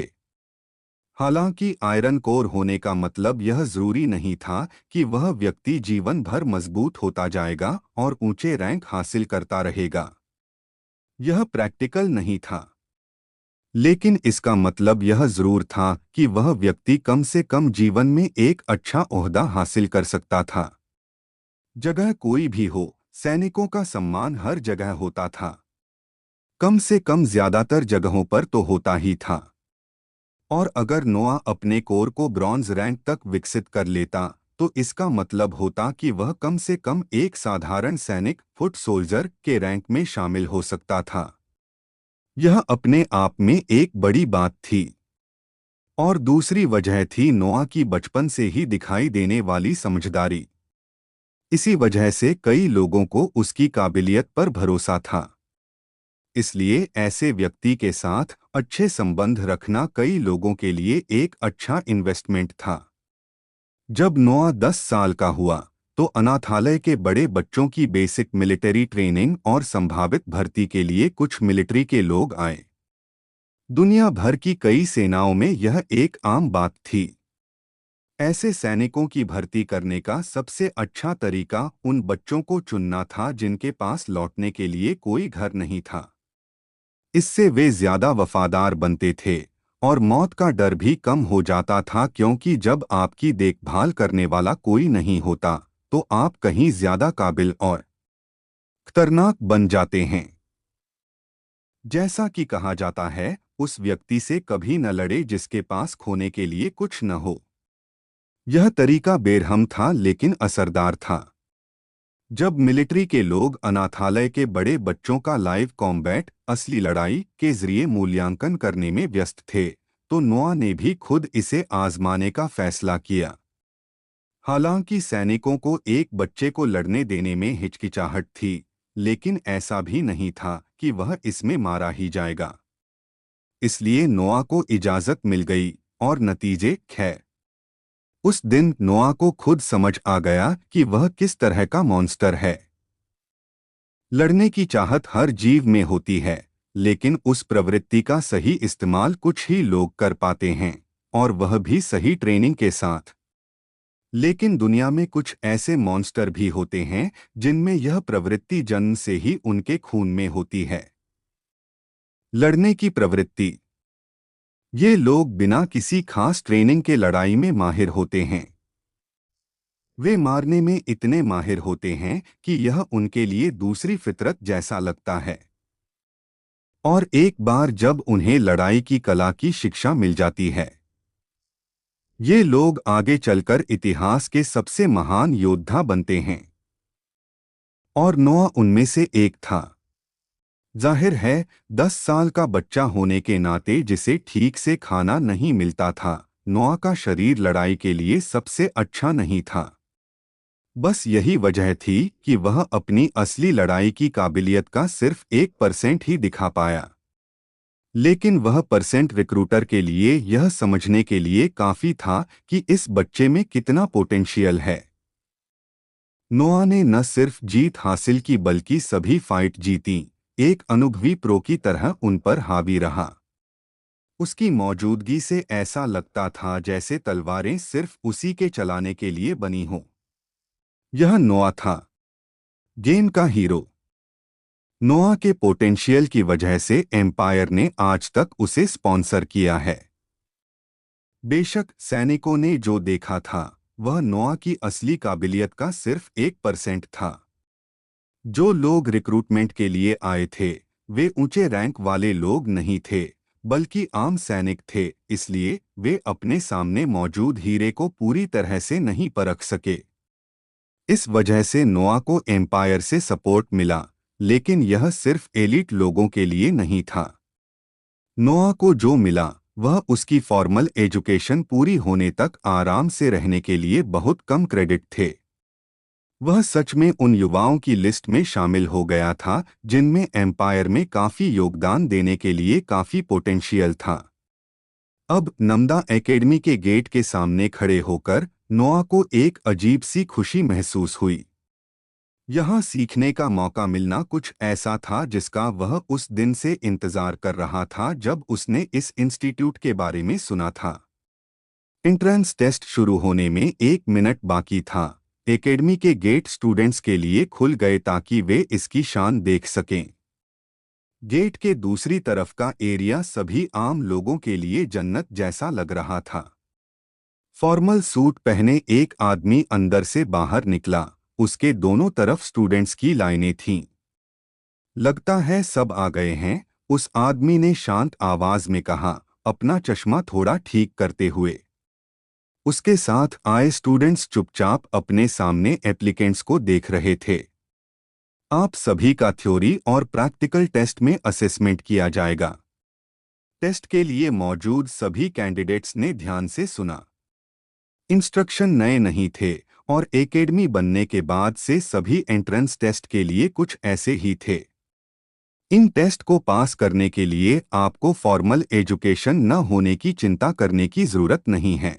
हालांकि आयरन कोर होने का मतलब यह जरूरी नहीं था कि वह व्यक्ति जीवन भर मजबूत होता जाएगा और ऊंचे रैंक हासिल करता रहेगा। यह प्रैक्टिकल नहीं था। लेकिन इसका मतलब यह जरूर था कि वह व्यक्ति कम से कम जीवन में एक अच्छा ओहदा हासिल कर सकता था। जगह कोई भी हो, सैनिकों का सम्मान हर जगह होता था। कम से कम ज्यादातर जगहों पर तो होता ही था। और अगर नोआ अपने कोर को ब्रॉन्ज रैंक तक विकसित कर लेता तो इसका मतलब होता कि वह कम से कम एक साधारण सैनिक फुट सोल्जर के रैंक में शामिल हो सकता था। यह अपने आप में एक बड़ी बात थी। और दूसरी वजह थी नोआ की बचपन से ही दिखाई देने वाली समझदारी। इसी वजह से कई लोगों को उसकी काबिलियत पर भरोसा था। इसलिए ऐसे व्यक्ति के साथ अच्छे संबंध रखना कई लोगों के लिए एक अच्छा इन्वेस्टमेंट था। जब नोआ 10 साल का हुआ तो अनाथालय के बड़े बच्चों की बेसिक मिलिट्री ट्रेनिंग और संभावित भर्ती के लिए कुछ मिलिट्री के लोग आए। दुनिया भर की कई सेनाओं में यह एक आम बात थी। ऐसे सैनिकों की भर्ती करने का सबसे अच्छा तरीका उन बच्चों को चुनना था जिनके पास लौटने के लिए कोई घर नहीं था। इससे वे ज्यादा वफादार बनते थे और मौत का डर भी कम हो जाता था, क्योंकि जब आपकी देखभाल करने वाला कोई नहीं होता तो आप कहीं ज्यादा काबिल और खतरनाक बन जाते हैं। जैसा कि कहा जाता है, उस व्यक्ति से कभी न लड़े जिसके पास खोने के लिए कुछ न हो। यह तरीका बेरहम था लेकिन असरदार था। जब मिलिट्री के लोग अनाथालय के बड़े बच्चों का लाइव कॉम्बैट असली लड़ाई के जरिए मूल्यांकन करने में व्यस्त थे तो नोआ ने भी खुद इसे आजमाने का फैसला किया। हालांकि सैनिकों को एक बच्चे को लड़ने देने में हिचकिचाहट थी, लेकिन ऐसा भी नहीं था कि वह इसमें मारा ही जाएगा। इसलिए नोआ को इजाजत मिल गई और नतीजे खैर। उस दिन नोआ को खुद समझ आ गया कि वह किस तरह का मॉन्स्टर है। लड़ने की चाहत हर जीव में होती है, लेकिन उस प्रवृत्ति का सही इस्तेमाल कुछ ही लोग कर पाते हैं, और वह भी सही ट्रेनिंग के साथ। लेकिन दुनिया में कुछ ऐसे मॉन्स्टर भी होते हैं जिनमें यह प्रवृत्ति जन्म से ही उनके खून में होती है। लड़ने की प्रवृत्ति। ये लोग बिना किसी खास ट्रेनिंग के लड़ाई में माहिर होते हैं। वे मारने में इतने माहिर होते हैं कि यह उनके लिए दूसरी फितरत जैसा लगता है। और एक बार जब उन्हें लड़ाई की कला की शिक्षा मिल जाती है, ये लोग आगे चलकर इतिहास के सबसे महान योद्धा बनते हैं। और नोआ उनमें से एक था। जाहिर है, 10 साल का बच्चा होने के नाते जिसे ठीक से खाना नहीं मिलता था, नोआ का शरीर लड़ाई के लिए सबसे अच्छा नहीं था। बस यही वजह थी कि वह अपनी असली लड़ाई की काबिलियत का सिर्फ 1% ही दिखा पाया। लेकिन वह परसेंट रिक्रूटर के लिए यह समझने के लिए काफी था कि इस बच्चे में कितना पोटेंशियल है। नोआ ने न सिर्फ जीत हासिल की बल्कि सभी फाइट जीती, एक अनुभवी प्रो की तरह उन पर हावी रहा। उसकी मौजूदगी से ऐसा लगता था जैसे तलवारें सिर्फ उसी के चलाने के लिए बनी हों। यह नोआ था, गेम का हीरो। नोआ के पोटेंशियल की वजह से एम्पायर ने आज तक उसे स्पॉन्सर किया है। बेशक सैनिकों ने जो देखा था वह नोआ की असली काबिलियत का सिर्फ 1% था। जो लोग रिक्रूटमेंट के लिए आए थे वे ऊंचे रैंक वाले लोग नहीं थे, बल्कि आम सैनिक थे, इसलिए वे अपने सामने मौजूद हीरे को पूरी तरह से नहीं परख सके। इस वजह से नोआ को एम्पायर से सपोर्ट मिला, लेकिन यह सिर्फ एलिट लोगों के लिए नहीं था। नोआ को जो मिला वह उसकी फॉर्मल एजुकेशन पूरी होने तक आराम से रहने के लिए बहुत कम क्रेडिट थे। वह सच में उन युवाओं की लिस्ट में शामिल हो गया था जिनमें एम्पायर में काफी योगदान देने के लिए काफी पोटेंशियल था। अब नम्दा एकेडमी के गेट के सामने खड़े होकर नोआ को एक अजीब सी खुशी महसूस हुई। यहाँ सीखने का मौका मिलना कुछ ऐसा था जिसका वह उस दिन से इंतजार कर रहा था जब उसने इस इंस्टीट्यूट के बारे में सुना था। एंट्रेंस टेस्ट शुरू होने में 1 मिनट बाकी था। एकेडमी के गेट स्टूडेंट्स के लिए खुल गए ताकि वे इसकी शान देख सकें। गेट के दूसरी तरफ का एरिया सभी आम लोगों के लिए जन्नत जैसा लग रहा था। फॉर्मल सूट पहने एक आदमी अंदर से बाहर निकला, उसके दोनों तरफ स्टूडेंट्स की लाइनें थीं। लगता है सब आ गए हैं, उस आदमी ने शांत आवाज में कहा, अपना चश्मा थोड़ा ठीक करते हुए। उसके साथ आए स्टूडेंट्स चुपचाप अपने सामने एप्लीकेंट्स को देख रहे थे। आप सभी का थ्योरी और प्रैक्टिकल टेस्ट में असेसमेंट किया जाएगा। टेस्ट के लिए मौजूद सभी कैंडिडेट्स ने ध्यान से सुना। इंस्ट्रक्शन नए नहीं थे और एकेडमी बनने के बाद से सभी एंट्रेंस टेस्ट के लिए कुछ ऐसे ही थे। इन टेस्ट को पास करने के लिए आपको फॉर्मल एजुकेशन न होने की चिंता करने की जरूरत नहीं है।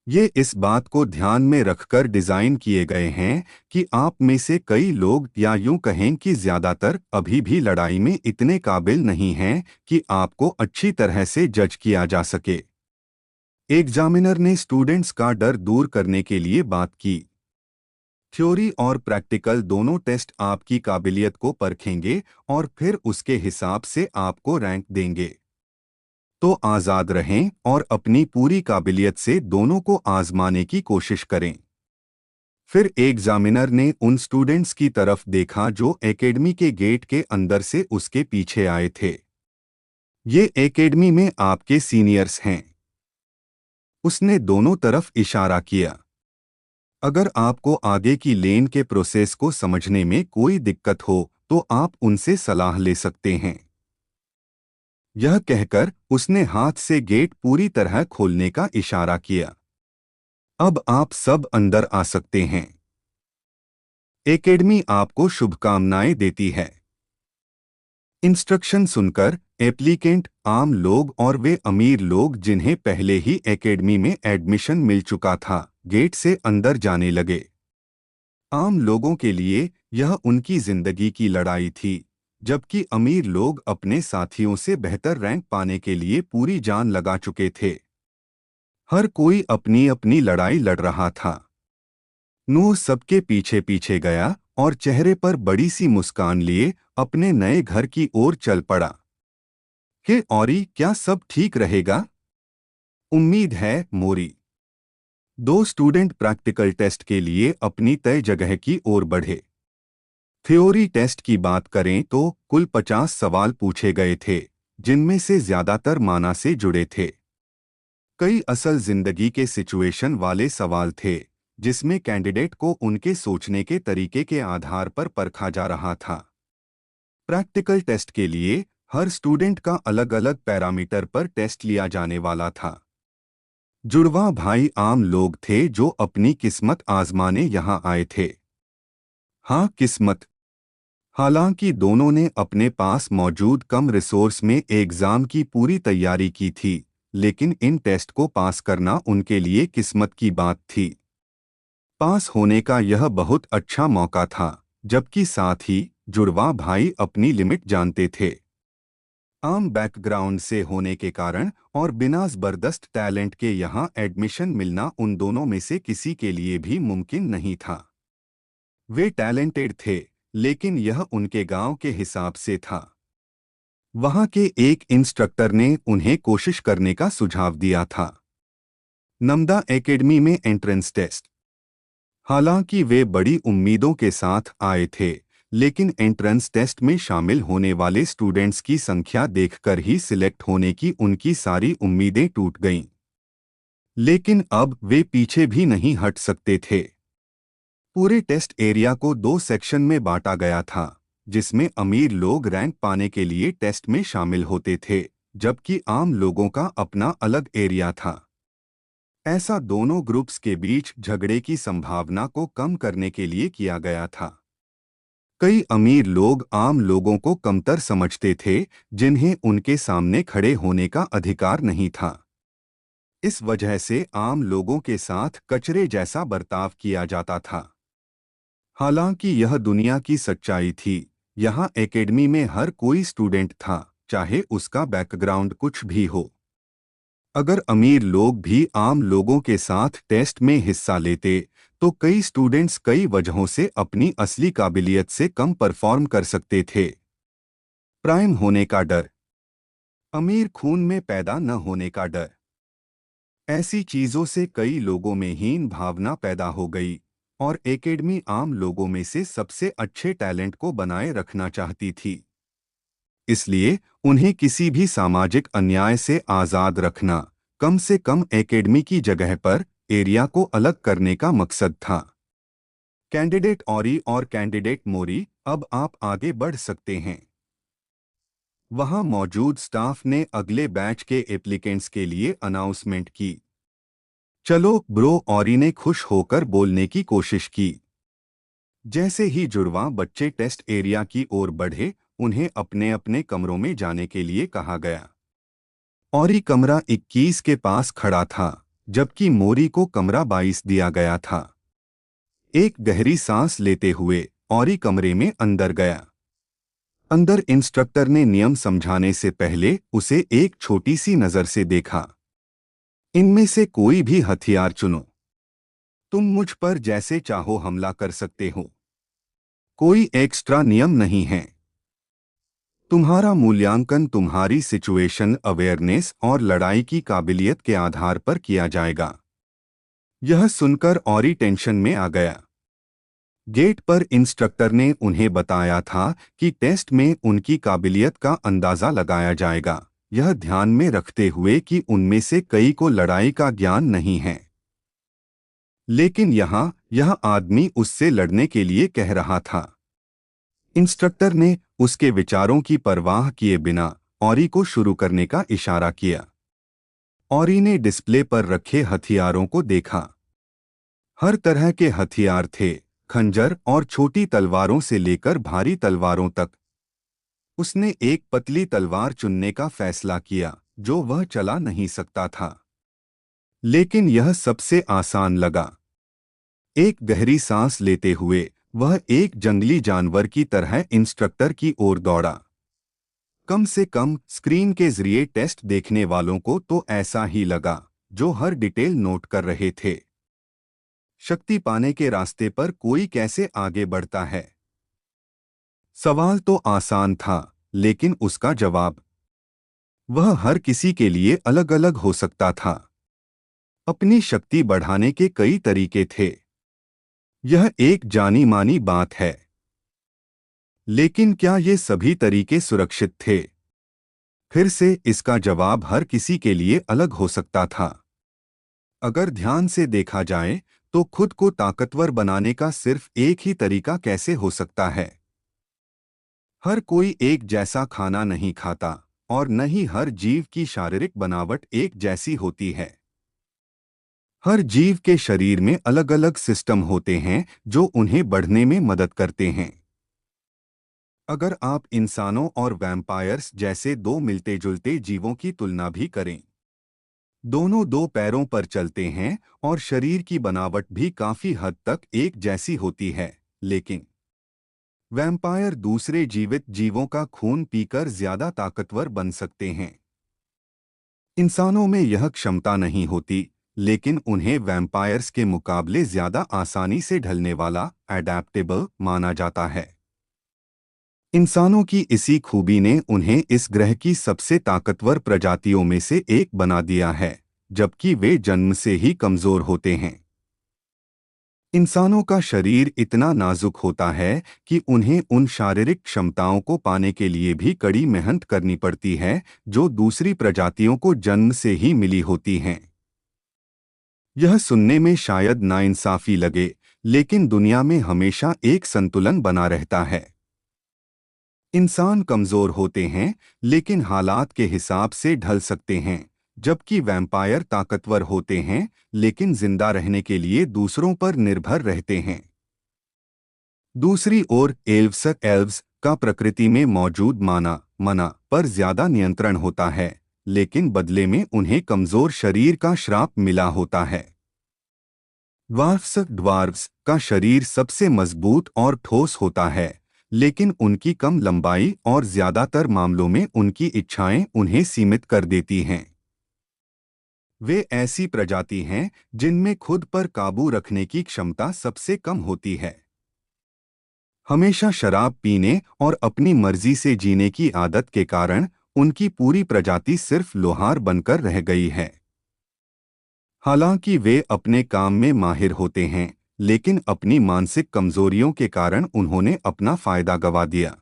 ये इस बात को ध्यान में रखकर डिजाइन किए गए हैं कि आप में से कई लोग या यूं कहें कि ज्यादातर अभी भी लड़ाई में इतने काबिल नहीं हैं कि आपको अच्छी तरह से जज किया जा सके। एग्जामिनर ने स्टूडेंट्स का डर दूर करने के लिए बात की। थ्योरी और प्रैक्टिकल दोनों टेस्ट आपकी काबिलियत को परखेंगे और फिर उसके हिसाब से आपको रैंक देंगे। तो आज़ाद रहें और अपनी पूरी काबिलियत से दोनों को आजमाने की कोशिश करें। फिर एग्जामिनर ने उन स्टूडेंट्स की तरफ देखा जो एकेडमी के गेट के अंदर से उसके पीछे आए थे। ये एकेडमी में आपके सीनियर्स हैं। उसने दोनों तरफ इशारा किया। अगर आपको आगे की लेन के प्रोसेस को समझने में कोई दिक्कत हो तो आप उनसे सलाह ले सकते हैं। यह कहकर उसने हाथ से गेट पूरी तरह खोलने का इशारा किया। अब आप सब अंदर आ सकते हैं। एकेडमी आपको शुभकामनाएं देती है। इंस्ट्रक्शन सुनकर एप्लीकेंट, आम लोग और वे अमीर लोग जिन्हें पहले ही एकेडमी में एडमिशन मिल चुका था, गेट से अंदर जाने लगे। आम लोगों के लिए यह उनकी जिंदगी की लड़ाई थी, जबकि अमीर लोग अपने साथियों से बेहतर रैंक पाने के लिए पूरी जान लगा चुके थे। हर कोई अपनी अपनी लड़ाई लड़ रहा था। नूह सबके पीछे पीछे गया और चेहरे पर बड़ी सी मुस्कान लिए अपने नए घर की ओर चल पड़ा। कि औरी, क्या सब ठीक रहेगा? उम्मीद है, मोरी। दो स्टूडेंट प्रैक्टिकल टेस्ट के लिए अपनी तय जगह की ओर बढ़े। थ्योरी टेस्ट की बात करें तो कुल 50 सवाल पूछे गए थे, जिनमें से ज्यादातर माना से जुड़े थे। कई असल जिंदगी के सिचुएशन वाले सवाल थे, जिसमें कैंडिडेट को उनके सोचने के तरीके के आधार पर परखा जा रहा था। प्रैक्टिकल टेस्ट के लिए हर स्टूडेंट का अलग अलग पैरामीटर पर टेस्ट लिया जाने वाला था। जुड़वा भाई आम लोग थे जो अपनी किस्मत आजमाने यहाँ आए थे। हाँ, किस्मत। हालांकि दोनों ने अपने पास मौजूद कम रिसोर्स में एग्जाम की पूरी तैयारी की थी, लेकिन इन टेस्ट को पास करना उनके लिए किस्मत की बात थी। पास होने का यह बहुत अच्छा मौका था, जबकि साथ ही जुड़वा भाई अपनी लिमिट जानते थे। आम बैकग्राउंड से होने के कारण और बिना जबरदस्त टैलेंट के यहाँ एडमिशन मिलना उन दोनों में से किसी के लिए भी मुमकिन नहीं था। वे टैलेंटेड थे, लेकिन यह उनके गांव के हिसाब से था। वहां के एक इंस्ट्रक्टर ने उन्हें कोशिश करने का सुझाव दिया था। नमदा एकेडमी में एंट्रेंस टेस्ट। हालांकि वे बड़ी उम्मीदों के साथ आए थे, लेकिन एंट्रेंस टेस्ट में शामिल होने वाले स्टूडेंट्स की संख्या देखकर ही सिलेक्ट होने की उनकी सारी उम्मीदें टूट गईं। लेकिन अब वे पीछे भी नहीं हट सकते थे। पूरे टेस्ट एरिया को दो सेक्शन में बांटा गया था, जिसमें अमीर लोग रैंक पाने के लिए टेस्ट में शामिल होते थे, जबकि आम लोगों का अपना अलग एरिया था। ऐसा दोनों ग्रुप्स के बीच झगड़े की संभावना को कम करने के लिए किया गया था। कई अमीर लोग आम लोगों को कमतर समझते थे, जिन्हें उनके सामने खड़े होने का अधिकार नहीं था। इस वजह से आम लोगों के साथ कचरे जैसा बर्ताव किया जाता था। हालांकि यह दुनिया की सच्चाई थी। यहाँ एकेडमी में हर कोई स्टूडेंट था, चाहे उसका बैकग्राउंड कुछ भी हो। अगर अमीर लोग भी आम लोगों के साथ टेस्ट में हिस्सा लेते, तो कई स्टूडेंट्स कई वजहों से अपनी असली काबिलियत से कम परफॉर्म कर सकते थे। प्राइम होने का डर। अमीर खून में पैदा न होने का डर। ऐसी चीजों से कई लोगों में हीन भावना पैदा हो गई, और एकेडमी आम लोगों में से सबसे अच्छे टैलेंट को बनाए रखना चाहती थी। इसलिए उन्हें किसी भी सामाजिक अन्याय से आज़ाद रखना, कम से कम एकेडमी की जगह पर एरिया को अलग करने का मकसद था। कैंडिडेट ऑरी और कैंडिडेट मोरी, अब आप आगे बढ़ सकते हैं। वहां मौजूद स्टाफ ने अगले बैच के एप्लीकेंट्स के लिए अनाउंसमेंट की। चलो ब्रो, ऑरी ने खुश होकर बोलने की कोशिश की। जैसे ही जुड़वां बच्चे टेस्ट एरिया की ओर बढ़े, उन्हें अपने अपने कमरों में जाने के लिए कहा गया। औरी कमरा 21 के पास खड़ा था, जबकि मोरी को कमरा 22 दिया गया था। एक गहरी सांस लेते हुए औरी कमरे में अंदर गया। अंदर इंस्ट्रक्टर ने नियम समझाने से पहले उसे एक छोटी सी नजर से देखा। इनमें से कोई भी हथियार चुनो। तुम मुझ पर जैसे चाहो हमला कर सकते हो। कोई एक्स्ट्रा नियम नहीं है। तुम्हारा मूल्यांकन तुम्हारी सिचुएशन अवेयरनेस और लड़ाई की काबिलियत के आधार पर किया जाएगा। यह सुनकर औरी टेंशन में आ गया। गेट पर इंस्ट्रक्टर ने उन्हें बताया था कि टेस्ट में उनकी काबिलियत का अंदाजा लगाया जाएगा, यह ध्यान में रखते हुए कि उनमें से कई को लड़ाई का ज्ञान नहीं है। लेकिन यहाँ यह आदमी उससे लड़ने के लिए कह रहा था। इंस्ट्रक्टर ने उसके विचारों की परवाह किए बिना औरी को शुरू करने का इशारा किया। औरी ने डिस्प्ले पर रखे हथियारों को देखा। हर तरह के हथियार थे, खंजर और छोटी तलवारों से लेकर भारी तलवारों तक। उसने एक पतली तलवार चुनने का फैसला किया, जो वह चला नहीं सकता था। लेकिन यह सबसे आसान लगा। एक गहरी सांस लेते हुए वह एक जंगली जानवर की तरह इंस्ट्रक्टर की ओर दौड़ा। कम से कम स्क्रीन के जरिए टेस्ट देखने वालों को तो ऐसा ही लगा, जो हर डिटेल नोट कर रहे थे। शक्ति पाने के रास्ते पर कोई कैसे आगे बढ़ता है? सवाल तो आसान था, लेकिन उसका जवाब, वह हर किसी के लिए अलग अलग हो सकता था। अपनी शक्ति बढ़ाने के कई तरीके थे। यह एक जानी मानी बात है। लेकिन क्या ये सभी तरीके सुरक्षित थे? फिर से इसका जवाब हर किसी के लिए अलग हो सकता था। अगर ध्यान से देखा जाए, तो खुद को ताकतवर बनाने का सिर्फ एक ही तरीका कैसे हो सकता है? हर कोई एक जैसा खाना नहीं खाता, और न ही हर जीव की शारीरिक बनावट एक जैसी होती है। हर जीव के शरीर में अलग अलग सिस्टम होते हैं जो उन्हें बढ़ने में मदद करते हैं। अगर आप इंसानों और वैम्पायर्स जैसे दो मिलते जुलते जीवों की तुलना भी करें, दोनों दो पैरों पर चलते हैं और शरीर की बनावट भी काफी हद तक एक जैसी होती है, लेकिन वैम्पायर दूसरे जीवित जीवों का खून पीकर ज्यादा ताकतवर बन सकते हैं। इंसानों में यह क्षमता नहीं होती, लेकिन उन्हें वैम्पायर्स के मुकाबले ज्यादा आसानी से ढलने वाला एडैप्टेबल माना जाता है। इंसानों की इसी खूबी ने उन्हें इस ग्रह की सबसे ताकतवर प्रजातियों में से एक बना दिया है, जबकि वे जन्म से ही कमजोर होते हैं। इंसानों का शरीर इतना नाजुक होता है कि उन्हें उन शारीरिक क्षमताओं को पाने के लिए भी कड़ी मेहनत करनी पड़ती है जो दूसरी प्रजातियों को जन्म से ही मिली होती हैं। यह सुनने में शायद नाइंसाफी लगे, लेकिन दुनिया में हमेशा एक संतुलन बना रहता है। इंसान कमजोर होते हैं, लेकिन हालात के हिसाब से ढल सकते हैं, जबकि वैम्पायर ताकतवर होते हैं, लेकिन जिंदा रहने के लिए दूसरों पर निर्भर रहते हैं। दूसरी ओर एल्व्स का प्रकृति में मौजूद मना पर ज्यादा नियंत्रण होता है, लेकिन बदले में उन्हें कमजोर शरीर का श्राप मिला होता है। ड्वार्फ्स का शरीर सबसे मजबूत और ठोस होता है, लेकिन उनकी कम लंबाई और ज्यादातर मामलों में उनकी इच्छाएं उन्हें सीमित कर देती हैं। वे ऐसी प्रजाति हैं जिनमें खुद पर काबू रखने की क्षमता सबसे कम होती है। हमेशा शराब पीने और अपनी मर्जी से जीने की आदत के कारण उनकी पूरी प्रजाति सिर्फ लोहार बनकर रह गई है। हालांकि वे अपने काम में माहिर होते हैं, लेकिन अपनी मानसिक कमजोरियों के कारण उन्होंने अपना फायदा गंवा दिया।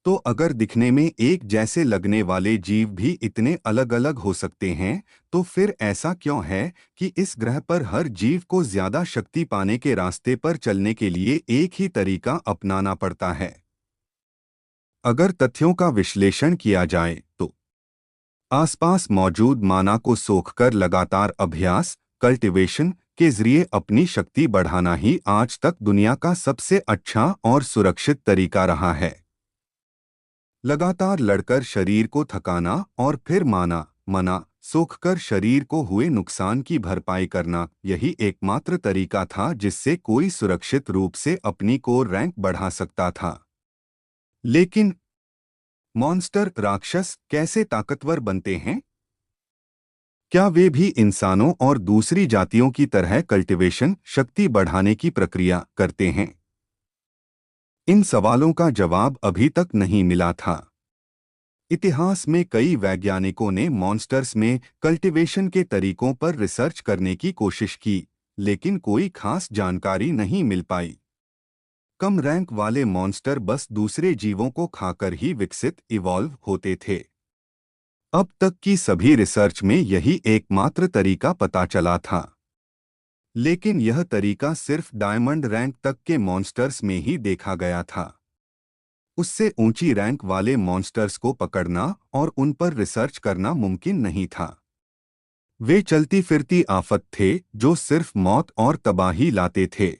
तो अगर दिखने में एक जैसे लगने वाले जीव भी इतने अलग अलग हो सकते हैं, तो फिर ऐसा क्यों है कि इस ग्रह पर हर जीव को ज्यादा शक्ति पाने के रास्ते पर चलने के लिए एक ही तरीका अपनाना पड़ता है? अगर तथ्यों का विश्लेषण किया जाए तो आसपास मौजूद माना को सोखकर लगातार अभ्यास कल्टीवेशन के जरिए अपनी शक्ति बढ़ाना ही आज तक दुनिया का सबसे अच्छा और सुरक्षित तरीका रहा है। लगातार लड़कर शरीर को थकाना और फिर मना सोखकर शरीर को हुए नुकसान की भरपाई करना, यही एकमात्र तरीका था जिससे कोई सुरक्षित रूप से अपनी कोर रैंक बढ़ा सकता था। लेकिन मॉन्स्टर राक्षस कैसे ताकतवर बनते हैं? क्या वे भी इंसानों और दूसरी जातियों की तरह कल्टीवेशन शक्ति बढ़ाने की प्रक्रिया करते हैं? इन सवालों का जवाब अभी तक नहीं मिला था। इतिहास में कई वैज्ञानिकों ने मॉन्स्टर्स में कल्टीवेशन के तरीकों पर रिसर्च करने की कोशिश की, लेकिन कोई खास जानकारी नहीं मिल पाई। कम रैंक वाले मॉन्स्टर बस दूसरे जीवों को खाकर ही विकसित इवॉल्व होते थे। अब तक की सभी रिसर्च में यही एकमात्र तरीका पता चला था। लेकिन यह तरीका सिर्फ डायमंड रैंक तक के मॉन्स्टर्स में ही देखा गया था। उससे ऊंची रैंक वाले मॉन्स्टर्स को पकड़ना और उन पर रिसर्च करना मुमकिन नहीं था। वे चलती फिरती आफत थे जो सिर्फ मौत और तबाही लाते थे।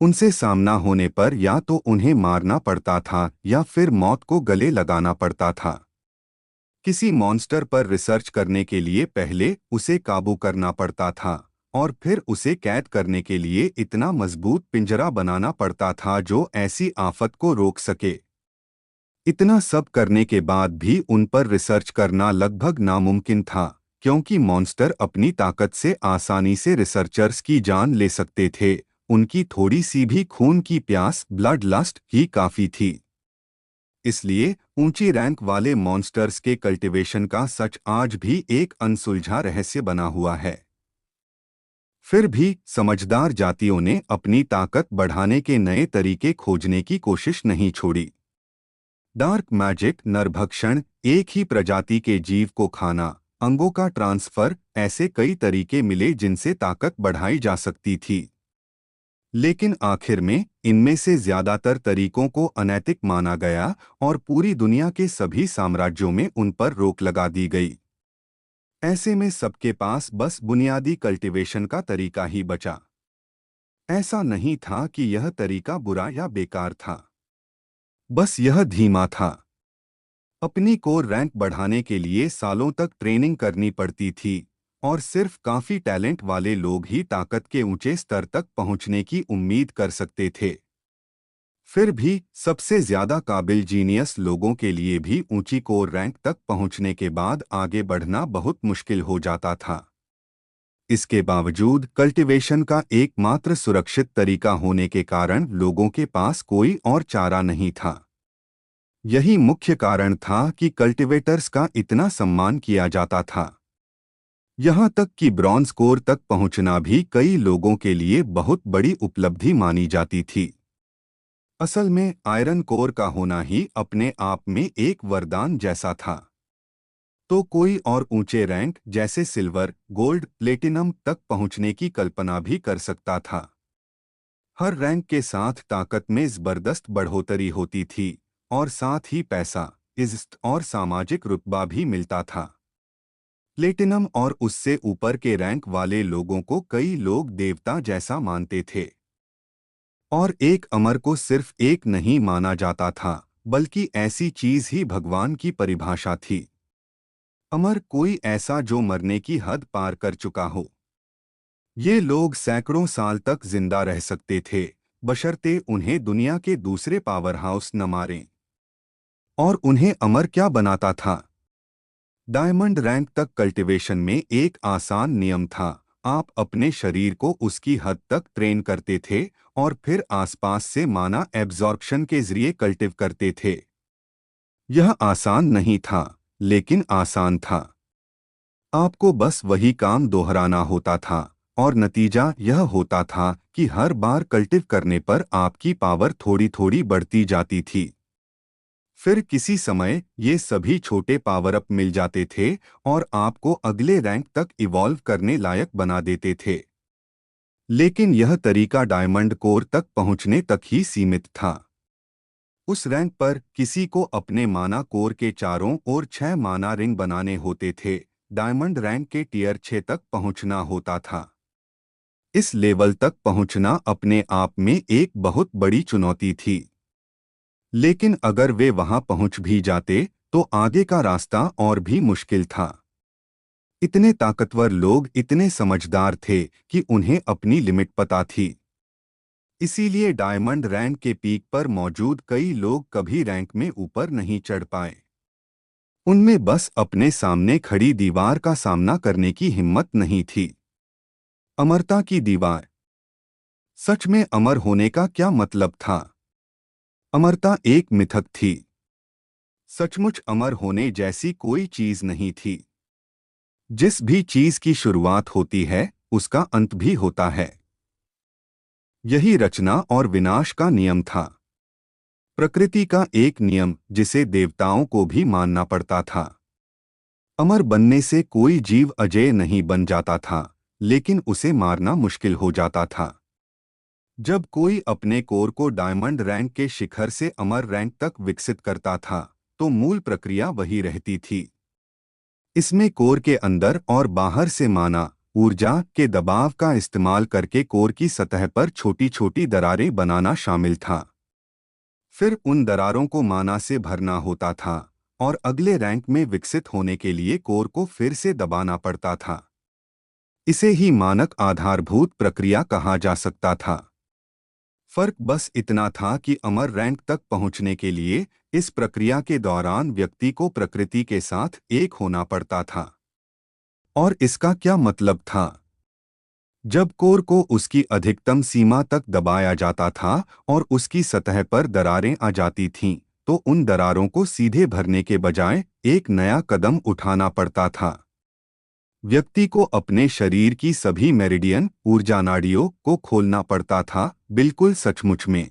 उनसे सामना होने पर या तो उन्हें मारना पड़ता था या फिर मौत को गले लगाना पड़ता था। किसी मॉन्स्टर पर रिसर्च करने के लिए पहले उसे काबू करना पड़ता था और फिर उसे कैद करने के लिए इतना मजबूत पिंजरा बनाना पड़ता था जो ऐसी आफत को रोक सके। इतना सब करने के बाद भी उन पर रिसर्च करना लगभग नामुमकिन था, क्योंकि मॉन्स्टर अपनी ताकत से आसानी से रिसर्चर्स की जान ले सकते थे। उनकी थोड़ी सी भी खून की प्यास ब्लड लस्ट ही काफी थी। इसलिए ऊंची रैंक वाले मॉन्स्टर्स के कल्टीवेशन का सच आज भी एक अनसुलझा रहस्य बना हुआ है। फिर भी समझदार जातियों ने अपनी ताकत बढ़ाने के नए तरीके खोजने की कोशिश नहीं छोड़ी। डार्क मैजिक, नरभक्षण, एक ही प्रजाति के जीव को खाना, अंगों का ट्रांसफर, ऐसे कई तरीके मिले जिनसे ताकत बढ़ाई जा सकती थी। लेकिन आखिर में इनमें से ज्यादातर तरीकों को अनैतिक माना गया और पूरी दुनिया के सभी साम्राज्यों में उन पर रोक लगा दी गई। ऐसे में सबके पास बस बुनियादी कल्टीवेशन का तरीका ही बचा। ऐसा नहीं था कि यह तरीका बुरा या बेकार था, बस यह धीमा था। अपनी कोर रैंक बढ़ाने के लिए सालों तक ट्रेनिंग करनी पड़ती थी और सिर्फ काफी टैलेंट वाले लोग ही ताकत के ऊंचे स्तर तक पहुंचने की उम्मीद कर सकते थे। फिर भी सबसे ज्यादा काबिल जीनियस लोगों के लिए भी ऊंची कोर रैंक तक पहुंचने के बाद आगे बढ़ना बहुत मुश्किल हो जाता था। इसके बावजूद कल्टीवेशन का एकमात्र सुरक्षित तरीका होने के कारण लोगों के पास कोई और चारा नहीं था। यही मुख्य कारण था कि कल्टीवेटर्स का इतना सम्मान किया जाता था। यहाँ तक कि ब्रॉन्ज कोर तक पहुंचना भी कई लोगों के लिए बहुत बड़ी उपलब्धि मानी जाती थी। असल में आयरन कोर का होना ही अपने आप में एक वरदान जैसा था। तो कोई और ऊंचे रैंक जैसे सिल्वर, गोल्ड, प्लेटिनम तक पहुंचने की कल्पना भी कर सकता था। हर रैंक के साथ ताकत में जबरदस्त बढ़ोतरी होती थी और साथ ही पैसा, इज्जत और सामाजिक रुतबा भी मिलता था। प्लेटिनम और उससे ऊपर के रैंक वाले लोगों को कई लोग देवता जैसा मानते थे और एक अमर को सिर्फ एक नहीं माना जाता था, बल्कि ऐसी चीज ही भगवान की परिभाषा थी। अमर कोई ऐसा जो मरने की हद पार कर चुका हो। ये लोग सैकड़ों साल तक जिंदा रह सकते थे, बशर्ते उन्हें दुनिया के दूसरे पावर हाउस न मारें। और उन्हें अमर क्या बनाता था? डायमंड रैंक तक कल्टीवेशन में एक आसान नियम था। आप अपने शरीर को उसकी हद तक ट्रेन करते थे और फिर आसपास से माना एब्जॉर्प्शन के जरिए कल्टिव करते थे। यह आसान नहीं था, लेकिन आसान था। आपको बस वही काम दोहराना होता था और नतीजा यह होता था कि हर बार कल्टिव करने पर आपकी पावर थोड़ी थोड़ी बढ़ती जाती थी। फिर किसी समय ये सभी छोटे पावर अप मिल जाते थे और आपको अगले रैंक तक इवॉल्व करने लायक बना देते थे। लेकिन यह तरीका डायमंड कोर तक पहुंचने तक ही सीमित था। उस रैंक पर किसी को अपने माना कोर के चारों ओर 6 माना रिंग बनाने होते थे। डायमंड रैंक के टियर 6 तक पहुंचना होता था। इस लेवल तक पहुंचना अपने आप में एक बहुत बड़ी चुनौती थी। लेकिन अगर वे वहां पहुंच भी जाते तो आगे का रास्ता और भी मुश्किल था। इतने ताकतवर लोग इतने समझदार थे कि उन्हें अपनी लिमिट पता थी। इसीलिए डायमंड रैंक के पीक पर मौजूद कई लोग कभी रैंक में ऊपर नहीं चढ़ पाए। उनमें बस अपने सामने खड़ी दीवार का सामना करने की हिम्मत नहीं थी। अमरता की दीवार। सच में अमर होने का क्या मतलब था? अमरता एक मिथक थी। सचमुच अमर होने जैसी कोई चीज नहीं थी। जिस भी चीज की शुरुआत होती है, उसका अंत भी होता है। यही रचना और विनाश का नियम था। प्रकृति का एक नियम जिसे देवताओं को भी मानना पड़ता था। अमर बनने से कोई जीव अजेय नहीं बन जाता था, लेकिन उसे मारना मुश्किल हो जाता था। जब कोई अपने कोर को डायमंड रैंक के शिखर से अमर रैंक तक विकसित करता था, तो मूल प्रक्रिया वही रहती थी। इसमें कोर के अंदर और बाहर से माना, ऊर्जा के दबाव का इस्तेमाल करके कोर की सतह पर छोटी छोटी दरारें बनाना शामिल था। फिर उन दरारों को माना से भरना होता था और अगले रैंक में विकसित होने के लिए कोर को फिर से दबाना पड़ता था। इसे ही मानक आधारभूत प्रक्रिया कहा जा सकता था। फर्क बस इतना था कि अमर रैंक तक पहुंचने के लिए इस प्रक्रिया के दौरान व्यक्ति को प्रकृति के साथ एक होना पड़ता था। और इसका क्या मतलब था? जब कोर को उसकी अधिकतम सीमा तक दबाया जाता था और उसकी सतह पर दरारें आ जाती थीं, तो उन दरारों को सीधे भरने के बजाय एक नया कदम उठाना पड़ता था। व्यक्ति को अपने शरीर की सभी मेरिडियन ऊर्जा नाड़ियों को खोलना पड़ता था, बिल्कुल सचमुच में।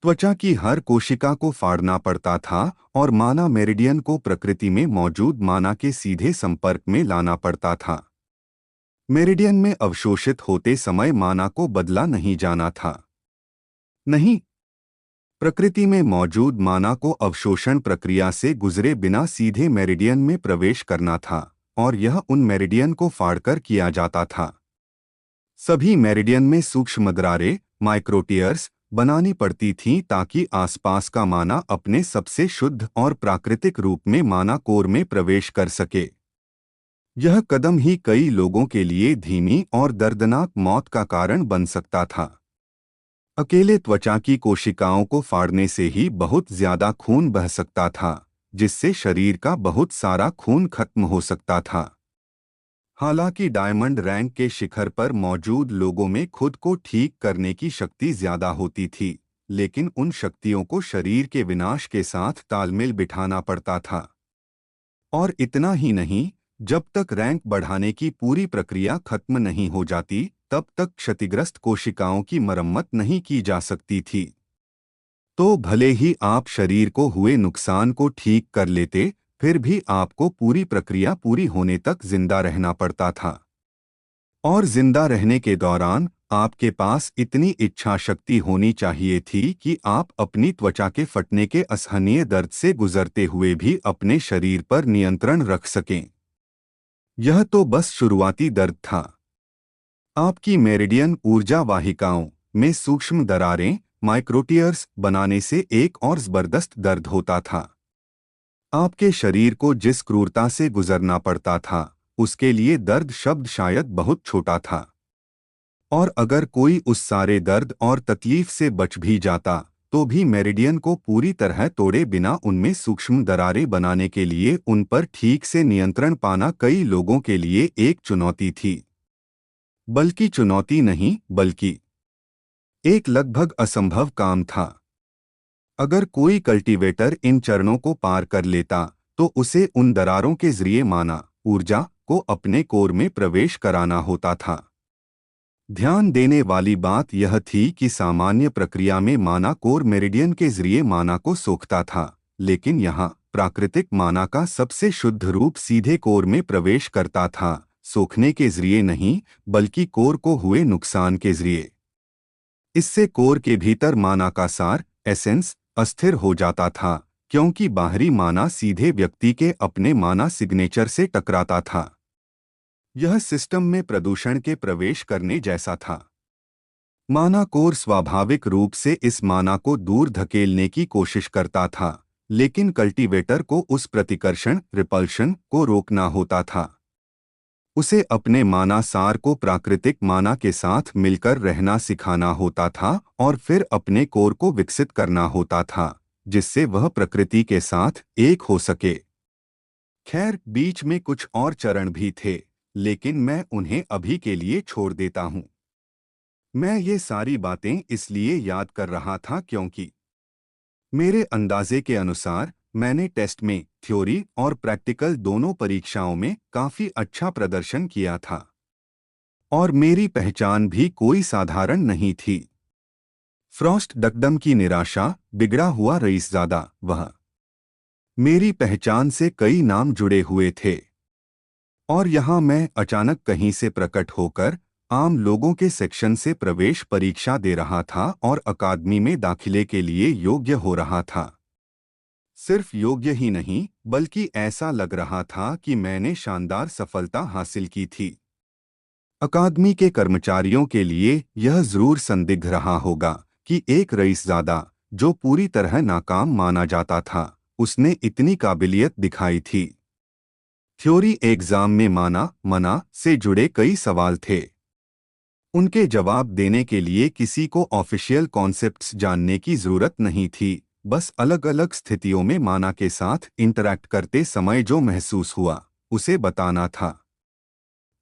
त्वचा की हर कोशिका को फाड़ना पड़ता था और माना मेरिडियन को प्रकृति में मौजूद माना के सीधे संपर्क में लाना पड़ता था। मेरिडियन में अवशोषित होते समय माना को बदला नहीं जाना था। नहीं, प्रकृति में मौजूद माना को अवशोषण प्रक्रिया से गुजरे बिना सीधे मेरिडियन में प्रवेश करना था और यह उन मेरिडियन को फाड़कर किया जाता था। सभी मेरिडियन में सूक्ष्म दरारें, माइक्रोटीयर्स, बनानी पड़ती थीं ताकि आसपास का माना अपने सबसे शुद्ध और प्राकृतिक रूप में माना कोर में प्रवेश कर सके। यह कदम ही कई लोगों के लिए धीमी और दर्दनाक मौत का कारण बन सकता था। अकेले त्वचा की कोशिकाओं को फाड़ने से ही बहुत ज्यादा खून बह सकता था, जिससे शरीर का बहुत सारा खून खत्म हो सकता था। हालांकि डायमंड रैंक के शिखर पर मौजूद लोगों में खुद को ठीक करने की शक्ति ज्यादा होती थी, लेकिन उन शक्तियों को शरीर के विनाश के साथ तालमेल बिठाना पड़ता था। और इतना ही नहीं, जब तक रैंक बढ़ाने की पूरी प्रक्रिया खत्म नहीं हो जाती, तब तक क्षतिग्रस्त कोशिकाओं की मरम्मत नहीं की जा सकती थी। तो भले ही आप शरीर को हुए नुकसान को ठीक कर लेते, फिर भी आपको पूरी प्रक्रिया पूरी होने तक जिंदा रहना पड़ता था। और जिंदा रहने के दौरान आपके पास इतनी इच्छा शक्ति होनी चाहिए थी कि आप अपनी त्वचा के फटने के असहनीय दर्द से गुजरते हुए भी अपने शरीर पर नियंत्रण रख सकें। यह तो बस शुरुआती दर्द था। आपकी मेरिडियन ऊर्जा वाहिकाओं में सूक्ष्म दरारें, माइक्रोटीयर्स बनाने से एक और जबरदस्त दर्द होता था। आपके शरीर को जिस क्रूरता से गुजरना पड़ता था, उसके लिए दर्द शब्द शायद बहुत छोटा था। और अगर कोई उस सारे दर्द और तकलीफ से बच भी जाता, तो भी मेरिडियन को पूरी तरह तोड़े बिना उनमें सूक्ष्म दरारें बनाने के लिए उन पर ठीक से नियंत्रण पाना कई लोगों के लिए एक चुनौती थी। बल्कि चुनौती नहीं, बल्कि एक लगभग असंभव काम था। अगर कोई कल्टीवेटर इन चरणों को पार कर लेता, तो उसे उन दरारों के जरिए माना ऊर्जा को अपने कोर में प्रवेश कराना होता था। ध्यान देने वाली बात यह थी कि सामान्य प्रक्रिया में माना कोर मेरिडियन के जरिए माना को सोखता था, लेकिन यहाँ प्राकृतिक माना का सबसे शुद्ध रूप सीधे कोर में प्रवेश करता था, सोखने के जरिए नहीं, बल्कि कोर को हुए नुकसान के जरिए। इससे कोर के भीतर माना का सार, एसेंस, अस्थिर हो जाता था, क्योंकि बाहरी माना सीधे व्यक्ति के अपने माना सिग्नेचर से टकराता था। यह सिस्टम में प्रदूषण के प्रवेश करने जैसा था। माना कोर स्वाभाविक रूप से इस माना को दूर धकेलने की कोशिश करता था, लेकिन कल्टीवेटर को उस प्रतिकर्षण, रिपल्शन को रोकना होता था। उसे अपने माना सार को प्राकृतिक माना के साथ मिलकर रहना सिखाना होता था और फिर अपने कोर को विकसित करना होता था, जिससे वह प्रकृति के साथ एक हो सके। खैर, बीच में कुछ और चरण भी थे, लेकिन मैं उन्हें अभी के लिए छोड़ देता हूं। मैं ये सारी बातें इसलिए याद कर रहा था क्योंकि मेरे अंदाजे के अनुसार मैंने टेस्ट में थ्योरी और प्रैक्टिकल दोनों परीक्षाओं में काफी अच्छा प्रदर्शन किया था। और मेरी पहचान भी कोई साधारण नहीं थी। फ्रॉस्ट डकडम की निराशा, बिगड़ा हुआ रईसजादा, वह मेरी पहचान से कई नाम जुड़े हुए थे। और यहाँ मैं अचानक कहीं से प्रकट होकर आम लोगों के सेक्शन से प्रवेश परीक्षा दे रहा था और अकादमी में दाखिले के लिए योग्य हो रहा था। सिर्फ योग्य ही नहीं, बल्कि ऐसा लग रहा था कि मैंने शानदार सफलता हासिल की थी। अकादमी के कर्मचारियों के लिए यह जरूर संदिग्ध रहा होगा कि एक रईसजादा, जो पूरी तरह नाकाम माना जाता था, उसने इतनी काबिलियत दिखाई थी। थ्योरी एग्जाम में माना, मना से जुड़े कई सवाल थे। उनके जवाब देने के लिए किसी को ऑफिशियल कॉन्सेप्ट्स जानने की जरूरत नहीं थी, बस अलग अलग स्थितियों में माना के साथ इंटरैक्ट करते समय जो महसूस हुआ, उसे बताना था।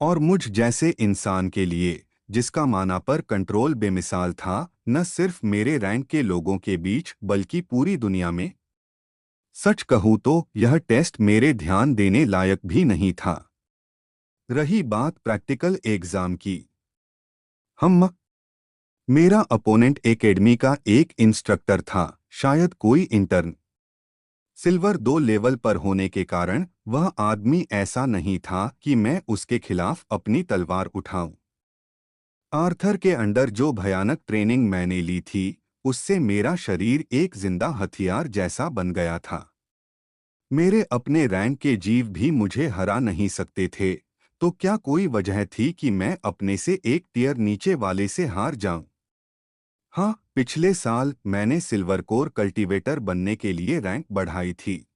और मुझ जैसे इंसान के लिए, जिसका माना पर कंट्रोल बेमिसाल था, न सिर्फ मेरे रैंक के लोगों के बीच बल्कि पूरी दुनिया में। सच कहूँ तो यह टेस्ट मेरे ध्यान देने लायक भी नहीं था। रही बात प्रैक्टिकल एग्जाम की, मेरा अपोनेंट एकेडमी का एक इंस्ट्रक्टर था, शायद कोई इंटर्न। सिल्वर 2 लेवल पर होने के कारण वह आदमी ऐसा नहीं था कि मैं उसके खिलाफ अपनी तलवार उठाऊं। आर्थर के अंडर जो भयानक ट्रेनिंग मैंने ली थी, उससे मेरा शरीर एक जिंदा हथियार जैसा बन गया था। मेरे अपने रैंक के जीव भी मुझे हरा नहीं सकते थे, तो क्या कोई वजह थी कि मैं अपने से एक टियर नीचे वाले से हार जाऊं? हाँ, पिछले साल मैंने सिल्वर कोर कल्टीवेटर बनने के लिए रैंक बढ़ाई थी।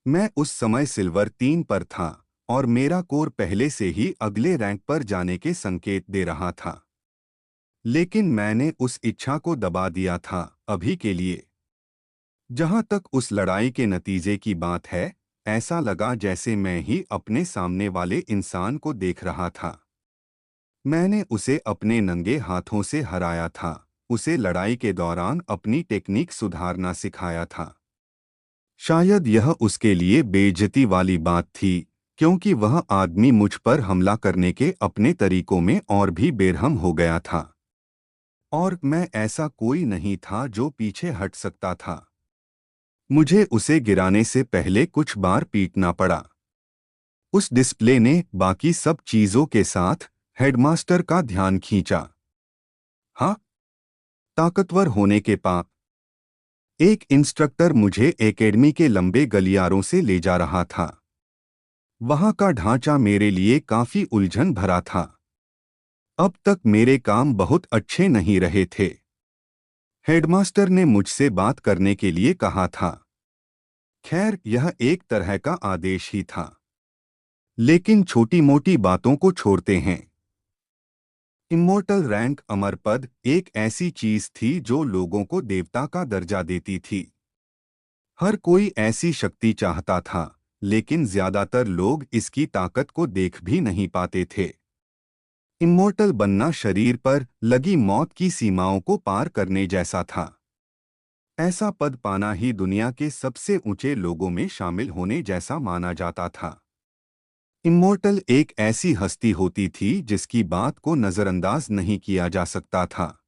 मैं उस समय सिल्वर 3 पर था और मेरा कोर पहले से ही अगले रैंक पर जाने के संकेत दे रहा था। लेकिन मैंने उस इच्छा को दबा दिया था अभी के लिए। जहां तक उस लड़ाई के नतीजे की बात है, ऐसा लगा जैसे मैं ही अपने सामने वाले इंसान को देख रहा था। मैंने उसे अपने नंगे हाथों से हराया था, उसे लड़ाई के दौरान अपनी टेक्निक सुधारना सिखाया था। शायद यह उसके लिए बेइज्जती वाली बात थी, क्योंकि वह आदमी मुझ पर हमला करने के अपने तरीकों में और भी बेरहम हो गया था। और मैं ऐसा कोई नहीं था जो पीछे हट सकता था। मुझे उसे गिराने से पहले कुछ बार पीटना पड़ा। उस डिस्प्ले ने बाकी सब चीजों के साथ हेडमास्टर का ध्यान खींचा। हाँ, ताकतवर होने के पाप। एक इंस्ट्रक्टर मुझे एकेडमी के लंबे गलियारों से ले जा रहा था। वहां का ढांचा मेरे लिए काफी उलझन भरा था। अब तक मेरे काम बहुत अच्छे नहीं रहे थे। हेडमास्टर ने मुझसे बात करने के लिए कहा था। खैर, यह एक तरह का आदेश ही था। लेकिन छोटी मोटी बातों को छोड़ते हैं। इमोर्टल रैंक, अमर पद, एक ऐसी चीज थी जो लोगों को देवता का दर्जा देती थी। हर कोई ऐसी शक्ति चाहता था, लेकिन ज्यादातर लोग इसकी ताकत को देख भी नहीं पाते थे। इमोर्टल बनना शरीर पर लगी मौत की सीमाओं को पार करने जैसा था। ऐसा पद पाना ही दुनिया के सबसे ऊंचे लोगों में शामिल होने जैसा माना जाता था। इमोर्टल एक ऐसी हस्ती होती थी जिसकी बात को नजरअंदाज नहीं किया जा सकता था।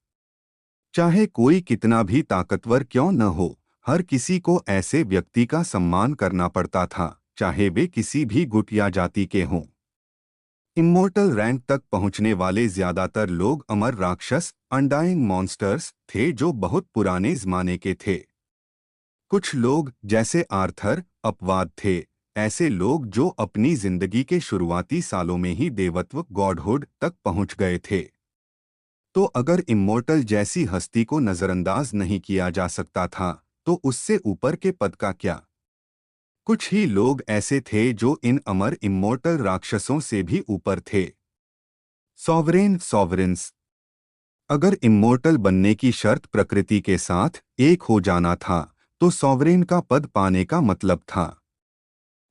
चाहे कोई कितना भी ताकतवर क्यों न हो, हर किसी को ऐसे व्यक्ति का सम्मान करना पड़ता था, चाहे वे किसी भी गुट या जाति के हों। इमोर्टल रैंक तक पहुंचने वाले ज्यादातर लोग अमर राक्षस, अनडाइंग मॉन्स्टर्स थे जो बहुत पुराने जमाने के थे। कुछ लोग, जैसे आर्थर, अपवाद थे, ऐसे लोग जो अपनी जिंदगी के शुरुआती सालों में ही देवत्व, गॉडहुड तक पहुंच गए थे। तो अगर इमोर्टल जैसी हस्ती को नजरअंदाज नहीं किया जा सकता था, तो उससे ऊपर के पद का क्या? कुछ ही लोग ऐसे थे जो इन अमर इमोर्टल राक्षसों से भी ऊपर थे। सॉवरेन्स। अगर इमोर्टल बनने की शर्त प्रकृति के साथ एक हो जाना था, तो सॉवरेन का पद पाने का मतलब था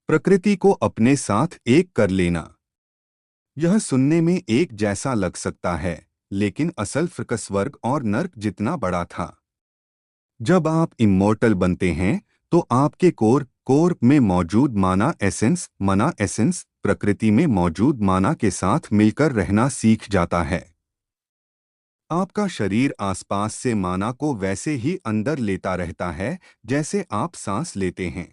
प्रकृति को अपने साथ एक कर लेना। यह सुनने में एक जैसा लग सकता है, लेकिन असल फर्क स्वर्ग और नर्क जितना बड़ा था। जब आप इमोर्टल बनते हैं, तो आपके कोर में मौजूद मना एसेंस प्रकृति में मौजूद माना के साथ मिलकर रहना सीख जाता है। आपका शरीर आसपास से माना को वैसे ही अंदर लेता रहता है जैसे आप सांस लेते हैं।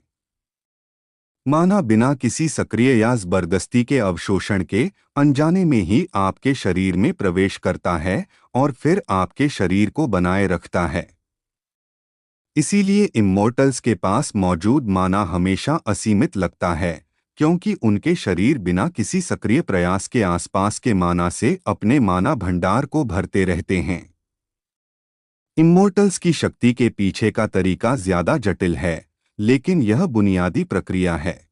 माना बिना किसी सक्रिय या जबरदस्ती के अवशोषण के अनजाने में ही आपके शरीर में प्रवेश करता है और फिर आपके शरीर को बनाए रखता है। इसीलिए इमोर्टल्स के पास मौजूद माना हमेशा असीमित लगता है, क्योंकि उनके शरीर बिना किसी सक्रिय प्रयास के आसपास के माना से अपने माना भंडार को भरते रहते हैं। इमोर्टल्स की शक्ति के पीछे का तरीका ज्यादा जटिल है, लेकिन यह बुनियादी प्रक्रिया है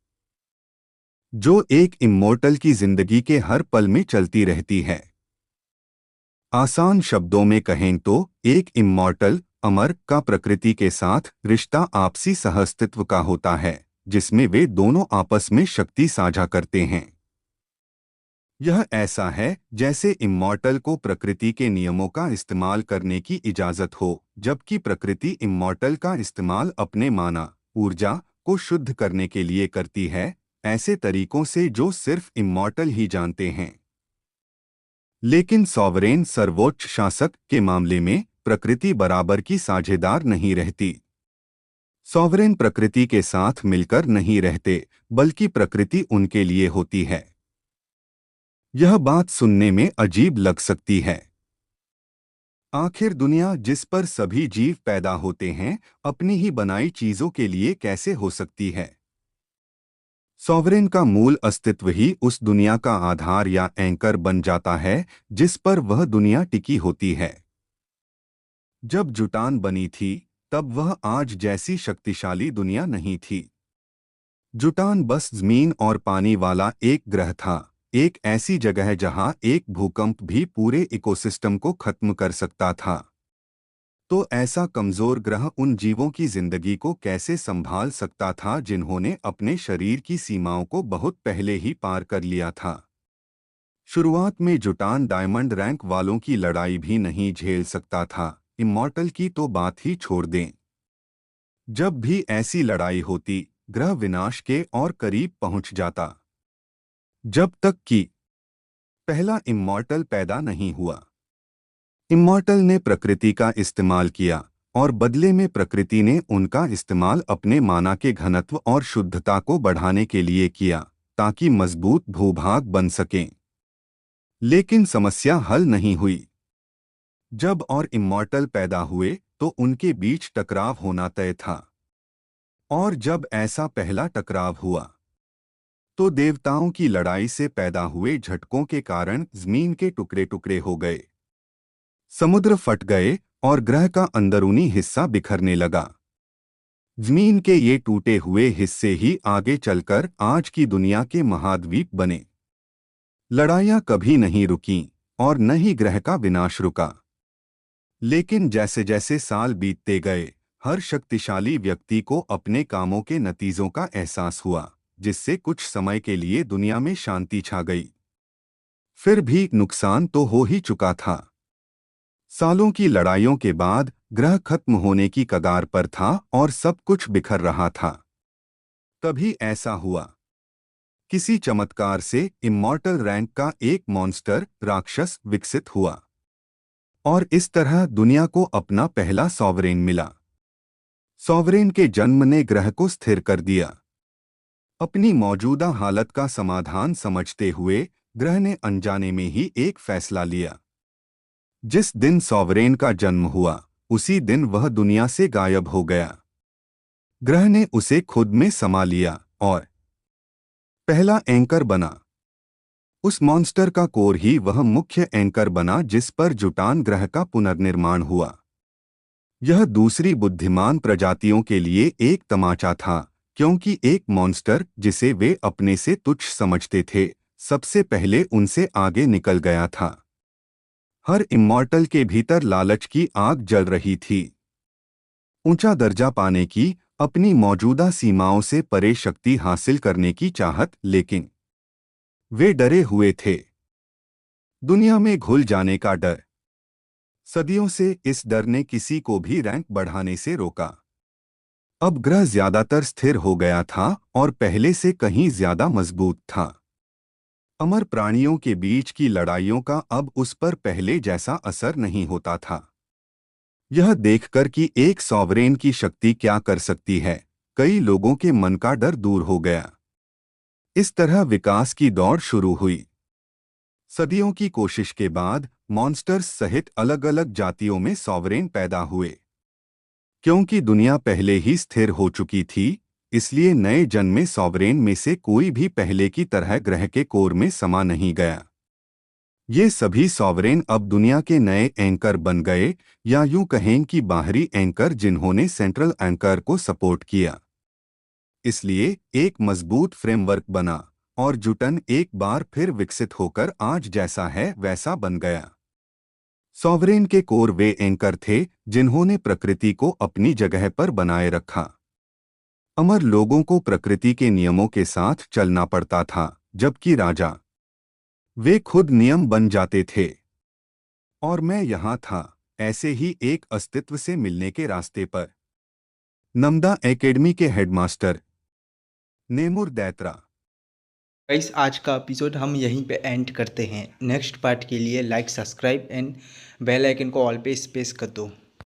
जो एक इमोर्टल की जिंदगी के हर पल में चलती रहती है। आसान शब्दों में कहें तो एक इमोर्टल, अमर, का प्रकृति के साथ रिश्ता आपसी सहअस्तित्व का होता है, जिसमें वे दोनों आपस में शक्ति साझा करते हैं। यह ऐसा है जैसे इमोर्टल को प्रकृति के नियमों का इस्तेमाल करने की इजाजत हो, जबकि प्रकृति इमोर्टल का इस्तेमाल अपने माना, ऊर्जा को शुद्ध करने के लिए करती है, ऐसे तरीकों से जो सिर्फ इमोर्टल ही जानते हैं। लेकिन सॉवरेन, सर्वोच्च शासक के मामले में प्रकृति बराबर की साझेदार नहीं रहती। सॉवरेन प्रकृति के साथ मिलकर नहीं रहते, बल्कि प्रकृति उनके लिए होती है। यह बात सुनने में अजीब लग सकती है। आखिर दुनिया जिस पर सभी जीव पैदा होते हैं, अपनी ही बनाई चीजों के लिए कैसे हो सकती है? सॉवरेन का मूल अस्तित्व ही उस दुनिया का आधार या एंकर बन जाता है जिस पर वह दुनिया टिकी होती है। जब जुटान बनी थी, तब वह आज जैसी शक्तिशाली दुनिया नहीं थी। जुटान बस जमीन और पानी वाला एक ग्रह था, एक ऐसी जगह जहां एक भूकंप भी पूरे इकोसिस्टम को खत्म कर सकता था। तो ऐसा कमजोर ग्रह उन जीवों की जिंदगी को कैसे संभाल सकता था जिन्होंने अपने शरीर की सीमाओं को बहुत पहले ही पार कर लिया था। शुरुआत में जुटान डायमंड रैंक वालों की लड़ाई भी नहीं झेल सकता था, इमॉर्टल की तो बात ही छोड़ दें। जब भी ऐसी लड़ाई होती, ग्रह विनाश के और करीब पहुंच जाता, जब तक कि पहला इमॉर्टल पैदा नहीं हुआ। इमॉर्टल ने प्रकृति का इस्तेमाल किया और बदले में प्रकृति ने उनका इस्तेमाल अपने माना के घनत्व और शुद्धता को बढ़ाने के लिए किया, ताकि मजबूत भूभाग बन सकें। लेकिन समस्या हल नहीं हुई। जब और इमॉर्टल पैदा हुए तो उनके बीच टकराव होना तय था। और जब ऐसा पहला टकराव हुआ तो देवताओं की लड़ाई से पैदा हुए झटकों के कारण जमीन के टुकड़े टुकड़े हो गए, समुद्र फट गए और ग्रह का अंदरूनी हिस्सा बिखरने लगा। जमीन के ये टूटे हुए हिस्से ही आगे चलकर आज की दुनिया के महाद्वीप बने। लड़ाइयां कभी नहीं रुकीं और न ही ग्रह का विनाश रुका। लेकिन जैसे जैसे साल बीतते गए, हर शक्तिशाली व्यक्ति को अपने कामों के नतीजों का एहसास हुआ, जिससे कुछ समय के लिए दुनिया में शांति छा गई। फिर भी नुकसान तो हो ही चुका था। सालों की लड़ाइयों के बाद ग्रह खत्म होने की कगार पर था और सब कुछ बिखर रहा था। तभी ऐसा हुआ, किसी चमत्कार से इमॉर्टल रैंक का एक मॉन्स्टर राक्षस विकसित हुआ और इस तरह दुनिया को अपना पहला सॉवरेन मिला। सॉवरेन के जन्म ने ग्रह को स्थिर कर दिया। अपनी मौजूदा हालत का समाधान समझते हुए ग्रह ने अनजाने में ही एक फैसला लिया। जिस दिन सॉवरेन का जन्म हुआ, उसी दिन वह दुनिया से गायब हो गया। ग्रह ने उसे खुद में समा लिया और पहला एंकर बना। उस मॉन्स्टर का कोर ही वह मुख्य एंकर बना जिस पर जुटान ग्रह का पुनर्निर्माण हुआ। यह दूसरी बुद्धिमान प्रजातियों के लिए एक तमाचा था, क्योंकि एक मॉन्स्टर जिसे वे अपने से तुच्छ समझते थे, सबसे पहले उनसे आगे निकल गया था। हर इमॉर्टल के भीतर लालच की आग जल रही थी, ऊंचा दर्जा पाने की, अपनी मौजूदा सीमाओं से परे शक्ति हासिल करने की चाहत। लेकिन वे डरे हुए थे, दुनिया में घुल जाने का डर। सदियों से इस डर ने किसी को भी रैंक बढ़ाने से रोका। अब ग्रह ज्यादातर स्थिर हो गया था और पहले से कहीं ज्यादा मजबूत था। अमर प्राणियों के बीच की लड़ाइयों का अब उस पर पहले जैसा असर नहीं होता था। यह देखकर कि एक सॉवरेन की शक्ति क्या कर सकती है, कई लोगों के मन का डर दूर हो गया। इस तरह विकास की दौड़ शुरू हुई। सदियों की कोशिश के बाद मॉन्स्टर्स सहित अलग अलग जातियों में सॉवरेन पैदा हुए। क्योंकि दुनिया पहले ही स्थिर हो चुकी थी, इसलिए नए जन्मे सॉवरेन में से कोई भी पहले की तरह ग्रह के कोर में समा नहीं गया। ये सभी सॉवरेन अब दुनिया के नए एंकर बन गए, या यूं कहें कि बाहरी एंकर जिन्होंने सेंट्रल एंकर को सपोर्ट किया। इसलिए एक मजबूत फ्रेमवर्क बना और जुटन एक बार फिर विकसित होकर आज जैसा है वैसा बन गया। सॉवरेन के कोर वे एंकर थे जिन्होंने प्रकृति को अपनी जगह पर बनाए रखा। अमर लोगों को प्रकृति के नियमों के साथ चलना पड़ता था, जबकि राजा वे खुद नियम बन जाते थे। और मैं यहाँ था, ऐसे ही एक अस्तित्व से मिलने के रास्ते पर। नमदा एकेडमी के हेडमास्टर नेमुर दैत्रा। गाइस आज का एपिसोड हम यहीं पे एंड करते हैं। नेक्स्ट पार्ट के लिए like, subscribe and bell icon को ऑल पे स्पेस कर दो।